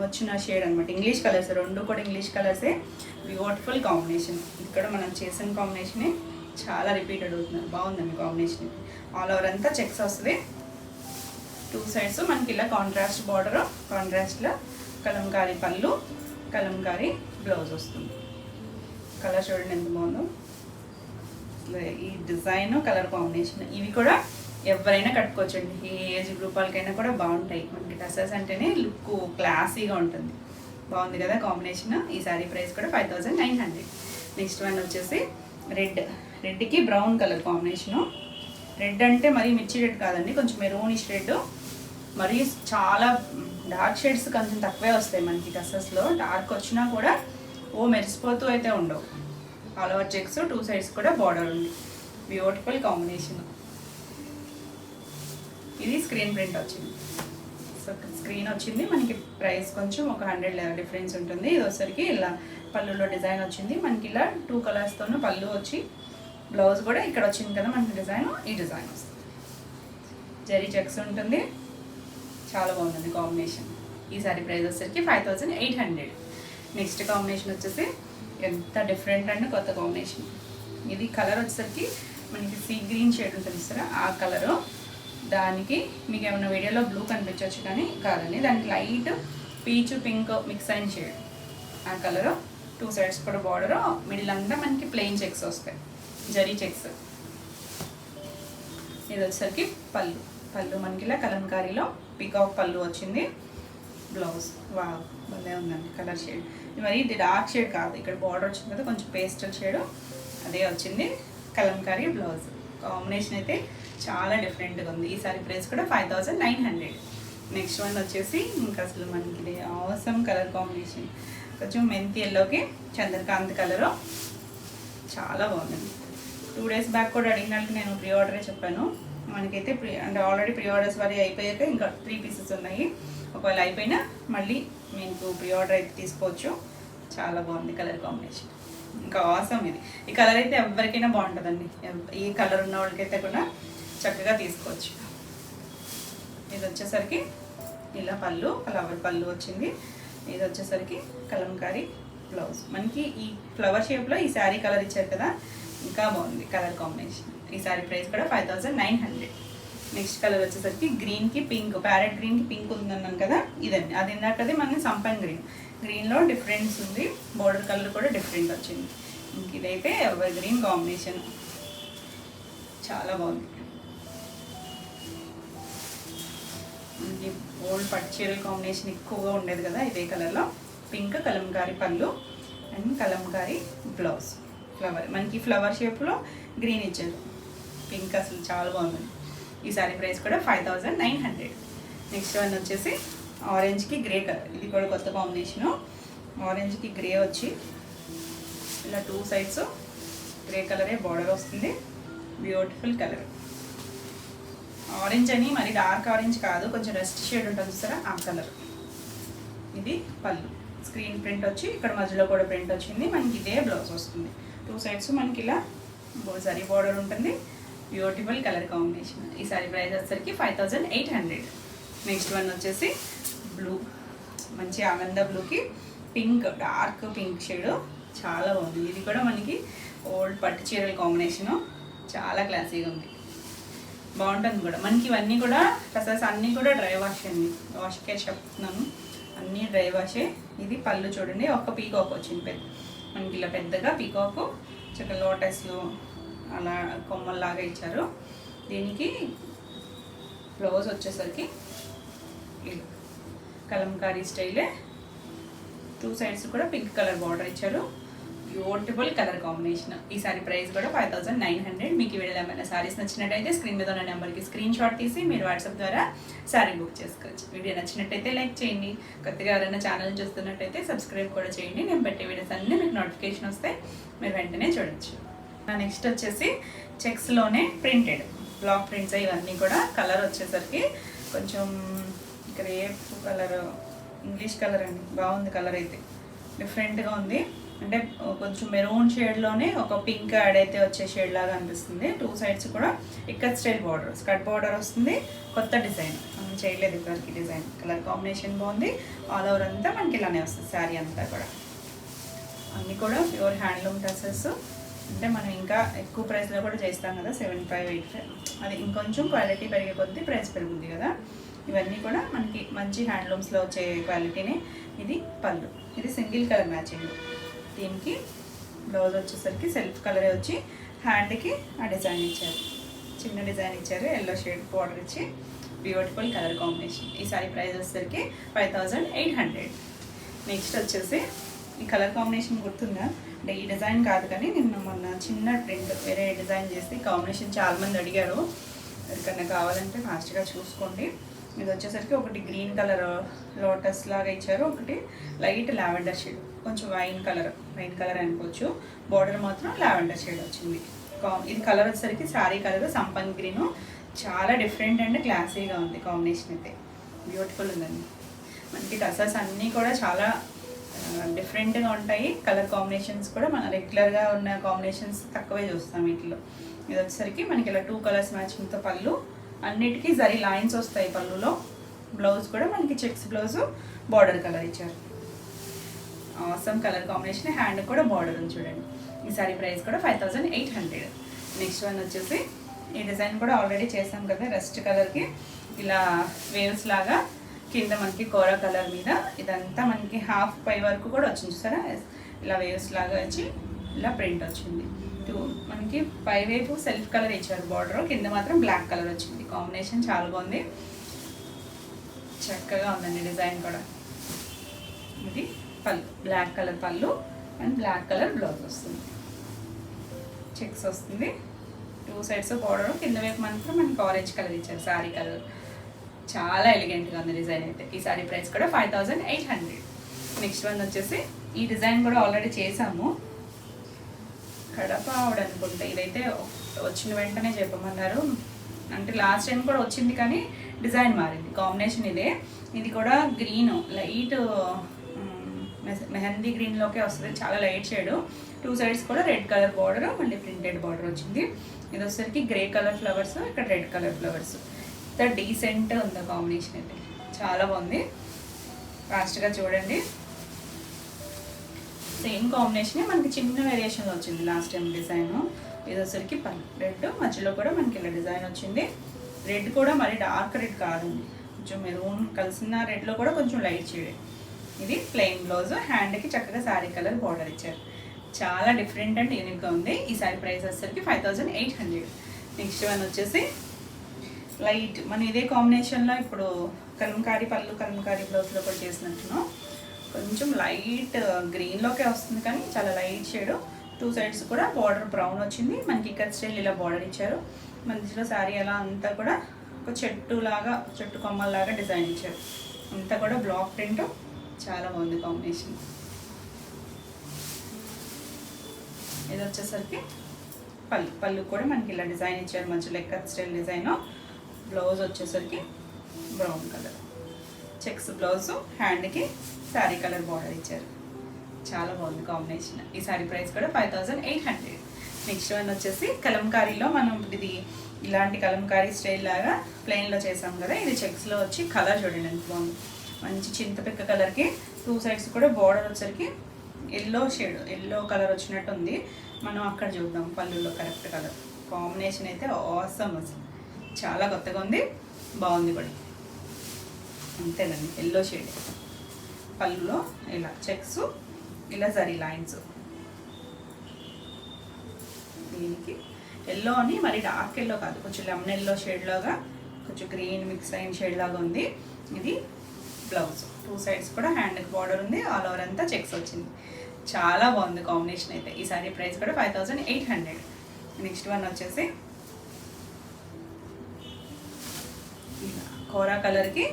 వచ్చిన షేడ్ అనమాట. ఇంగ్లీష్ కలర్స్, రెండు కూడా ఇంగ్లీష్ కలర్సే. Beautiful combination. ఇక్కడ మనం చేసిన కాంబినేషనే చాలా రిపీట్ అడుగుతున్నారు. బాగుందండి కాంబినేషన్. ఆల్ ఓవర్ అంతా చెక్స్ వస్తుంది. 2 సైడ్స్ మనకి ఇలా కాంట్రాస్ట్ బార్డర్, కాంట్రాస్ట్లో కలంకారీ పళ్ళు, కలంకారీ బ్లౌజ్ వస్తుంది. కలర్ చూడండి ఎంత బాగుందో. ఈ డిజైన్ కలర్ కాంబినేషన్ ఇవి కూడా ఎవరైనా కట్టుకోవచ్చండి, ఏ ఏజ్ గ్రూప్ వాళ్ళకైనా కూడా బాగుంటాయి. మనకి డ్రెస్సెస్ అంటేనే లుక్ క్లాసీగా ఉంటుంది. బాగుంది కదా కాంబినేషన్. ఈ సారీ ప్రైస్ కూడా 5900. నెక్స్ట్ వన్ వచ్చేసి రెడ్కి బ్రౌన్ కలర్ కాంబినేషను. రెడ్ అంటే మరీ మిర్చి రెడ్ కాదండి, కొంచెం మెరూనిష్ రెడ్. మరీ చాలా డార్క్ షేడ్స్ కొంచెం తక్కువే వస్తాయి మనకి డ్రెస్సెస్లో. డార్క్ వచ్చినా కూడా మెరిసిపోతూ అయితే ఉండవు. ఆల్ ఓవర్ చెక్స్, 2 సైడ్స్ కూడా బార్డర్ ఉంది. Beautiful combination. ఇది స్క్రీన్ ప్రింట్ వచ్చింది. సో స్క్రీన్ వచ్చింది మనకి. ప్రైస్ కొంచెం ఒక 100 డిఫరెన్స్ ఉంటుంది. ఇది వచ్చరికి ఇలా పళ్ళులో డిజైన్ వచ్చింది మనకి. ఇలా 2 కలర్స్తోనూ పళ్ళు వచ్చి, బ్లౌజ్ కూడా ఇక్కడ వచ్చింది కదా మనకి డిజైన్. ఈ డిజైన్ వస్తుంది, జరీ చెక్స్ ఉంటుంది. చాలా బాగుంది కాంబినేషన్. ఈ సారీ ప్రైస్ వచ్చేసరికి 5800. నెక్స్ట్ కాంబినేషన్ వచ్చేసి ఎంత డిఫరెంట్ అండ్ కొత్త కాంబినేషన్. ఇది కలర్ వచ్చేసరికి మనకి సీ గ్రీన్ షేడ్ ఉంటుంది సరే, ఆ కలరు. దానికి మీకు ఏమైనా వీడియోలో బ్లూ కనిపించవచ్చు, కానీ కాదండి, దానికి లైట్ పీచు పింక్ మిక్స్ అయిన షేడ్ ఆ కలరు. 2 సైడ్స్ కూడా బార్డరు, మిడిల్ అంతా మనకి ప్లెయిన్ చెక్స్ వస్తాయి, జరీ చెక్స్. ఇది వచ్చేసరికి పళ్ళు మనకి ఇలా కలంకారీలో పికాక్ పళ్ళు వచ్చింది. బ్లౌజ్. వావ్, భలే ఉందండి కలర్ షేడ్. మరి ఇది డార్క్ షేడ్ కాదు, ఇక్కడ బార్డర్ వచ్చింది కదా కొంచెం పేస్టల్ షేడ్, అదే వచ్చింది. కలంకారీ బ్లౌజ్ కాంబినేషన్ అయితే చాలా డిఫరెంట్గా ఉంది. ఈ సారీ ప్రైస్ కూడా 5900. నెక్స్ట్ వన్ వచ్చేసి ఇంకా అసలు మనకి ఇది ఆసమ్ కలర్ కాంబినేషన్, కొంచెం మెంతి ఎల్లోకి చంద్రకాంత్ కలరు, చాలా బాగుందండి. 2 days బ్యాక్ కూడా అడిగిన వాళ్ళకి నేను ప్రీ ఆర్డరే చెప్పాను. మనకైతే అంటే ఆల్రెడీ ప్రీ ఆర్డర్స్ వరకు అయిపోయాక ఇంకా 3 pieces ఉన్నాయి. ఒకవేళ అయిపోయినా మళ్ళీ మీకు ప్రీ ఆర్డర్ అయితే తీసుకోవచ్చు. చాలా బాగుంది కలర్ కాంబినేషన్, ఇంకా ఆసమ్ ఇది. ఈ కలర్ అయితే ఎవరికైనా బాగుంటుందండి, ఈ కలర్ ఉన్న వాళ్ళకైతే కూడా చక్కగా తీసుకోవచ్చు. ఇది వచ్చేసరికి ఇలా పళ్ళు, ఫ్లవర్ పళ్ళు వచ్చింది. ఇది వచ్చేసరికి కలంకారీ బ్లౌజ్. మనకి ఈ ఫ్లవర్ షేప్లో ఈ శారీ కలర్ ఇచ్చారు కదా, ఇంకా బాగుంది కలర్ కాంబినేషన్. ఈ శారీ ప్రైస్ కూడా 5900. నెక్స్ట్ కలర్ వచ్చేసరికి గ్రీన్కి పింక్, ప్యారెట్ గ్రీన్కి పింక్ ఉందన్నాను కదా, ఇదండి. అది ఇందాకది మనకి సంపన్ గ్రీన్, గ్రీన్లో డిఫరెన్స్ ఉంది, బోర్డర్ కలర్ కూడా డిఫరెంట్ వచ్చింది. ఇంక ఇదైతే ఎవర్ గ్రీన్ కాంబినేషన్, చాలా బాగుంది. ఓల్డ్ పట్టు చీరల కాంబినేషన్ ఎక్కువగా ఉండేది కదా, ఇదే కలర్లో పింక్ కలంకారీ పళ్ళు అండ్ కలంకారీ బ్లౌజ్. ఫ్లవర్ మనకి ఫ్లవర్ షేప్లో గ్రీన్ ఇచ్చారు, పింక్ అసలు చాలా బాగుంది. ఈ సారీ ప్రైస్ కూడా 5900. నెక్స్ట్ వన్ వచ్చేసి ఆరెంజ్కి గ్రే కలర్, ఇది కూడా కొత్త కాంబినేషను. ఆరెంజ్కి గ్రే వచ్చి ఇలా 2 sides గ్రే కలరే బార్డర్ వస్తుంది, బ్యూటిఫుల్ కలర్. ఆరెంజ్ అని మరి డార్క్ ఆరెంజ్ కాదు, కొంచెం రెస్ట్ షేడ్ ఉంటుంది చూసారా, ఆ కలర్. ఇది పళ్ళు, స్క్రీన్ ప్రింట్ వచ్చి ఇక్కడ మధ్యలో కూడా ప్రింట్ వచ్చింది. మనకి ఇదే బ్లౌజ్ వస్తుంది, 2 sides మనకి ఇలా జరీ బార్డర్ ఉంటుంది. Beautiful colour combination. ఈ సారీ ప్రైస్ వచ్చేసరికి 5800. నెక్స్ట్ వన్ వచ్చేసి బ్లూ, మంచి ఆనంద బ్లూకి పింక్, డార్క్ పింక్ షేడ్, చాలా బాగుంది. ఇది కూడా మనకి ఓల్డ్ పట్టు చీరల కాంబినేషను, చాలా క్లాసీగా ఉంది, బాగుంటుంది కూడా. మనకి ఇవన్నీ కూడా ప్రసెస్ అన్నీ కూడా డ్రై వాష్ అండి, వాష్కే చెప్తున్నాను, అన్నీ డ్రై వాషే. ఇది పళ్ళు చూడండి, ఒక్క పీకాక్ వచ్చింది మనకి ఇలా పెద్దగా పీకాకు, చక్కగా లోటస్లు అలా కొమ్మల్లాగా ఇచ్చారు. దీనికి బ్లౌజ్ వచ్చేసరికి ఇలా కలంకారీ స్టైలే, 2 sides కూడా పింక్ కలర్ బార్డర్ ఇచ్చారు, బ్యూటిఫుల్ కలర్ కాంబినేషన్. ఈ సారీ ప్రైస్ కూడా 5900. మీకు ఈ వీడియోలో ఏమైనా సారీస్ నచ్చినట్టయితే స్క్రీన్ మీద ఉన్న నెంబర్కి స్క్రీన్ షాట్ తీసి మీరు వాట్సాప్ ద్వారా సారీ బుక్ చేసుకోవచ్చు. వీడియో నచ్చినట్టయితే లైక్ చేయండి, కొత్తగా ఎవరైనా ఛానల్ చూస్తున్నట్టయితే సబ్స్క్రైబ్ కూడా చేయండి. నేను పెట్టే వీడియోస్ అన్నీ మీకు నోటిఫికేషన్ వస్తాయి, మీరు వెంటనే చూడొచ్చు. నెక్స్ట్ వచ్చేసి చెక్స్లోనే ప్రింటెడ్ బ్లాక్ ప్రింట్స్, ఇవన్నీ కూడా కలర్ వచ్చేసరికి కొంచెం గ్రేప్ కలర్, ఇంగ్లీష్ కలర్ అండి, బాగుంది కలర్ అయితే, డిఫరెంట్గా ఉంది. అంటే కొంచెం మెరూన్ షేడ్లోనే ఒక పింక్ యాడ్ అయితే వచ్చే షేడ్ లాగా అనిపిస్తుంది. 2 sides కూడా ikat style border, skirt border వస్తుంది. కొత్త డిజైన్, మనం చేయలేదు ఇప్పటివరకు డిజైన్. కలర్ కాంబినేషన్ బాగుంది, ఆల్ ఓవర్ అంతా మనకి ఇలానే వస్తుంది శారీ అంతా కూడా. అన్నీ కూడా ప్యూర్ హ్యాండ్లూమ్ డ్రెస్సెస్. అంటే మనం ఇంకా ఎక్కువ ప్రైస్లో కూడా చేస్తాం కదా, 75, 85, అది ఇంకొంచెం క్వాలిటీ పెరిగే కొద్దీ ప్రైస్ పెరుగుద్ది కదా. ఇవన్నీ కూడా మనకి మంచి హ్యాండ్లూమ్స్లో వచ్చే క్వాలిటీనే. ఇది పళ్ళు, ఇది సింగిల్ కలర్ మ్యాచింగ్. దీనికి బ్లౌజ్ వచ్చేసరికి సెల్ఫ్ కలరే వచ్చి హ్యాండ్కి ఆ డిజైన్ ఇచ్చారు, చిన్న డిజైన్ ఇచ్చారు, ఎల్లో షేడ్ బార్డర్ ఇచ్చి, బ్యూటిఫుల్ కలర్ కాంబినేషన్. ఈ సారీ ప్రైస్ వచ్చేసరికి 5800. నెక్స్ట్ వచ్చేసి ఈ కలర్ కాంబినేషన్ గుర్తుందా అంటే ఈ డిజైన్ కాదు కానీ నిన్న మొన్న చిన్న ప్రింట్ వేరే డిజైన్ చేసి కాంబినేషన్ చాలామంది అడిగారు, ఎవరికన్నా కావాలంటే ఫాస్ట్గా చూసుకోండి. ఇది వచ్చేసరికి ఒకటి గ్రీన్ కలర్ లోటస్ లాగా ఇచ్చారు, ఒకటి లైట్ లావెండర్ షేడ్, కొంచెం వైన్ కలర్ అనుకోవచ్చు. బార్డర్ మాత్రం లావెండర్ షేడ్ వచ్చింది. ఇది కలర్ వచ్చేసరికి శారీ కలర్ సంపంగ్ గ్రీను, చాలా డిఫరెంట్ అండ్ క్లాసీగా ఉంది కాంబినేషన్ అయితే, బ్యూటిఫుల్ ఉందండి. మనకి టసర్స్ అన్నీ కూడా చాలా డిఫరెంట్గా ఉంటాయి. కలర్ కాంబినేషన్స్ కూడా మన రెగ్యులర్గా ఉన్న కాంబినేషన్స్ తక్కువే చూస్తాం వీటిలో. ఇది వచ్చేసరికి మనకి ఇలా 2 colors మ్యాచింగ్తో పళ్ళు, అన్నిటికీ జరీ లైన్స్ వస్తాయి పళ్ళులో. బ్లౌజ్ కూడా మనకి చెక్స్ బ్లౌజు, బార్డర్ కలర్ ఇచ్చారు, ఆసమ్ కలర్ కాంబినేషన్. హ్యాండ్ కూడా బార్డర్ ఉంది చూడండి. ఈ సారీ ప్రైస్ కూడా 5800. నెక్స్ట్ వన్ వచ్చేసి ఈ డిజైన్ కూడా ఆల్రెడీ చేసాం కదా, రెస్ట్ కలర్కి ఇలా వేవ్స్ లాగా కింద మనకి కోరా కలర్ మీద ఇదంతా మనకి హాఫ్ పై వరకు కూడా వచ్చింది చూసారా, ఇలా వేవ్స్ లాగా వచ్చి ఇలా ప్రింట్ వచ్చింది. మనకి పై వైపు సెల్ఫ్ కలర్ ఇచ్చారు బార్డర్, కింద మాత్రం బ్లాక్ కలర్ వచ్చింది. కాంబినేషన్ చాలా బాగుంది, చక్కగా ఉందండి డిజైన్ కూడా. ఇది పళ్ళు, బ్లాక్ కలర్ పళ్ళు అండ్ బ్లాక్ కలర్ బ్లౌజ్ వస్తుంది. చెక్స్ వస్తుంది, 2 సైడ్స్ బోర్డర్, కింద వైపు మాత్రం మనకి ఆరెంజ్ కలర్ ఇచ్చారు శారీ కలర్. చాలా ఎలిగెంట్గా ఉంది డిజైన్ అయితే. ఈ సారీ ప్రైస్ కూడా 5800. నెక్స్ట్ వన్ వచ్చేసి ఈ డిజైన్ కూడా ఆల్రెడీ చేసాము, కడప ఆవిడ అనుకుంటా. ఇదైతే వచ్చిన వెంటనే చెప్పమన్నారు, అంటే లాస్ట్ టైం కూడా వచ్చింది కానీ డిజైన్ మారింది. కాంబినేషన్ ఇదే. ఇది కూడా గ్రీన్, లైట్ మెహందీ గ్రీన్లోకే వస్తుంది, చాలా లైట్ షేడ్. 2 సైడ్స్ కూడా రెడ్ కలర్ బార్డర్, మళ్ళీ ప్రింటెడ్ బార్డర్ వచ్చింది. ఇది వచ్చేసరికి గ్రే కలర్ ఫ్లవర్స్, ఇక్కడ రెడ్ కలర్ ఫ్లవర్స్. ఇంత డీసెంట్ ఉంది కాంబినేషన్ అయితే, చాలా బాగుంది. ఫాస్ట్గా చూడండి. సేమ్ కాంబినేషన్ మనకి చిన్న వేరియేషన్లో వచ్చింది లాస్ట్ టైం డిజైన్. ఇది వచ్చరికి పళ్ళు రెడ్, మధ్యలో కూడా మనకి ఇలా డిజైన్ వచ్చింది. రెడ్ కూడా మరి డార్క్ రెడ్ కాదండి, కొంచెం మెరూన్ కలిసిన రెడ్లో కూడా కొంచెం లైట్ షేడ్. ఇది ప్లెయిన్ బ్లౌజ్, హ్యాండ్కి చక్కగా శారీ కలర్ బార్డర్ ఇచ్చారు. చాలా డిఫరెంట్ అండ్ యూనిక్గా ఉంది. ఈ శారీ ప్రైస్ వచ్చేసరికి 5800. నెక్స్ట్ వన్ వచ్చేసి లైట్, మన ఇదే కాంబినేషన్లో ఇప్పుడు కలంకారీ పళ్ళు, కలంకారీ బ్లౌజ్లో కూడా చేసినట్టును. కొంచెం లైట్ గ్రీన్లోకే వస్తుంది కానీ చాలా లైట్ షేడ్. 2 సైడ్స్ కూడా బార్డర్ బ్రౌన్ వచ్చింది, మనకి ఇక్కడ స్టైల్ ఇలా బార్డర్ ఇచ్చారు. మధ్యలో శారీ అలా అంతా కూడా ఒక చెట్టు కొమ్మల్లాగా డిజైన్ ఇచ్చారు. అంతా కూడా బ్లాక్ ప్రింట్, చాలా బాగుంది కాంబినేషన్. ఇది వచ్చేసరికి పళ్ళు కూడా మనకి ఇలా డిజైన్ ఇచ్చారు, మధ్యలో ఎక్కడ స్టైల్ డిజైన్. బ్లౌజ్ వచ్చేసరికి బ్రౌన్ కలర్ చెక్స్ బ్లౌజ్, హ్యాండ్కి శారీ కలర్ బార్డర్ ఇచ్చారు. చాలా బాగుంది కాంబినేషన్. ఈ శారీ ప్రైస్ కూడా 5800. నెక్స్ట్ వన్ వచ్చేసి కలంకారీలో మనం ఇది ఇలాంటి కలంకారీ స్టైల్ లాగా ప్లెయిన్లో చేసాం కదా, ఇది చెక్స్లో వచ్చి కలర్ చూడండి ఎంత బాగుంది. మంచి చింతపిక్క కలర్కి 2 సైడ్స్ కూడా బార్డర్ వచ్చరికి ఎల్లో షేడ్, ఎల్లో కలర్ వచ్చినట్టు ఉంది. మనం అక్కడ చూద్దాం పళ్ళులో కరెక్ట్ కలర్. కాంబినేషన్ అయితే ఆసమ్, అసలు చాలా కొత్తగా ఉంది, బాగుంది కూడా. అంతేనండి, ఎల్లో షేడ్ పళ్ళులో ఇలా చెక్స్, ఇలా జరీ లైన్స్. దీనికి ఎల్లో అని మరి డార్క్ ఎల్లో కాదు, కొంచెం లెమన్ ఎల్లో షేడ్ లాగా, కొంచెం గ్రీన్ మిక్స్ అయిన షేడ్ లాగా ఉంది. ఇది బ్లౌజ్, 2 సైడ్స్ కూడా హ్యాండ్కి బార్డర్ ఉంది, ఆల్ ఓవర్ అంతా చెక్స్ వచ్చింది. చాలా బాగుంది కాంబినేషన్ అయితే. ఈ సారీ ప్రైస్ కూడా 5800. నెక్స్ట్ వన్ వచ్చేసి కోరా కలర్కి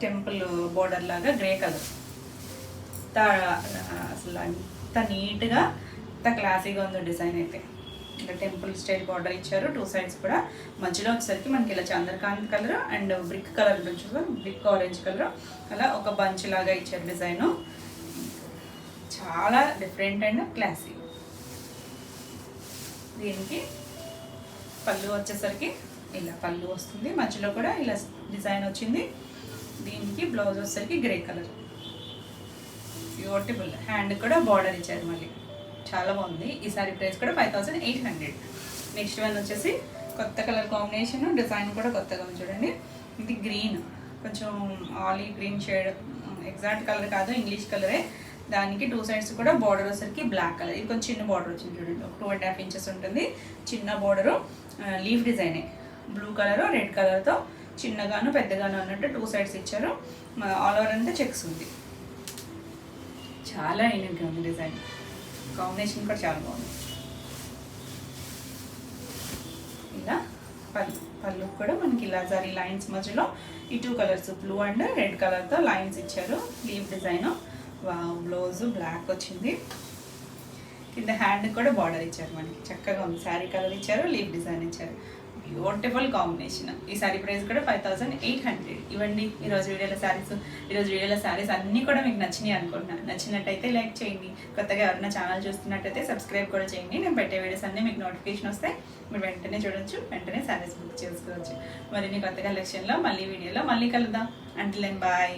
టెంపుల్ బోర్డర్ లాగా గ్రే కలర్. అసలు అంత నీట్గా, అంత క్లాసీగా ఉంది డిజైన్ అయితే. ఇలా టెంపుల్ స్టైల్ బార్డర్ ఇచ్చారు, 2 సైడ్స్ కూడా. మధ్యలో వచ్చేసరికి మనకి ఇలా Chandrakant colour and brick colour ఉంటుంది, బ్రిక్ ఆరెంజ్ కలర్, అలా ఒక బంచ్ లాగా ఇచ్చారు డిజైను. చాలా డిఫరెంట్ అండ్ క్లాసీ. దీనికి పళ్ళు వచ్చేసరికి ఇలా పళ్ళు వస్తుంది, మధ్యలో కూడా ఇలా డిజైన్ వచ్చింది. దీనికి బ్లౌజ్ వచ్చేసరికి గ్రే కలర్, బ్యూటిఫుల్. హ్యాండ్ కూడా బార్డర్ ఇచ్చారు మళ్ళీ, చాలా బాగుంది. ఈ సారీ ప్రైస్ కూడా 5800. నెక్స్ట్ వన్ వచ్చేసి కొత్త కలర్ కాంబినేషన్, డిజైన్ కూడా కొత్తగా ఉంది చూడండి. ఇది గ్రీన్, కొంచెం olive green shade, exact colour కాదు, ఇంగ్లీష్ కలరే. దానికి 2 సైడ్స్ కూడా బార్డర్ వచ్చేసరికి బ్లాక్ కలర్. ఇది కొంచెం చిన్న బార్డర్ వచ్చింది చూడండి, 2.5 ఇంచెస్ ఉంటుంది. చిన్న బార్డరు, లీఫ్ డిజైనే, బ్లూ కలర్ రెడ్ కలర్తో చిన్నగాను పెద్దగాను అన్నట్టు 2 సైడ్స్ ఇచ్చారు. ఆల్ ఓవర్ అంతా చెక్స్ ఉంది. చాలా యూనిక్గా ఉంది డిజైన్, కాంబినేషన్ కూడా చాలా బాగుంది. ఇలా పళ్ళు కూడా మనకి ఇలా జరీ లైన్స్ మధ్యలో ఈ 2 కలర్స్ బ్లూ అండ్ రెడ్ కలర్తో లైన్స్ ఇచ్చారు, లీఫ్ డిజైన్. బ్లౌజ్ బ్లాక్ వచ్చింది. కింద హ్యాండ్ కూడా బార్డర్ ఇచ్చారు, మనకి చక్కగా ఉంది. శారీ కలర్ ఇచ్చారు, లీఫ్ డిజైన్ ఇచ్చారు. Beautiful combination. ఈ సారీ ప్రైస్ కూడా 5800. ఇవ్వండి ఈరోజు వీడియోలో శారీస్ అన్నీ కూడా మీకు నచ్చినాయి అనుకుంటున్నాను. నచ్చినట్టయితే లైక్ చేయండి. కొత్తగా ఎవరైనా ఛానల్ చూస్తున్నట్టయితే సబ్స్క్రైబ్ కూడా చేయండి. నేను పెట్టే వీడియోస్ అన్నీ మీకు నోటిఫికేషన్ వస్తాయి, మీరు వెంటనే చూడొచ్చు, వెంటనే శారీస్ బుక్ చేసుకోవచ్చు. మరిన్ని కొత్త కలెక్షన్లో వీడియోలో మళ్ళీ కలుద్దాం. Until then bye.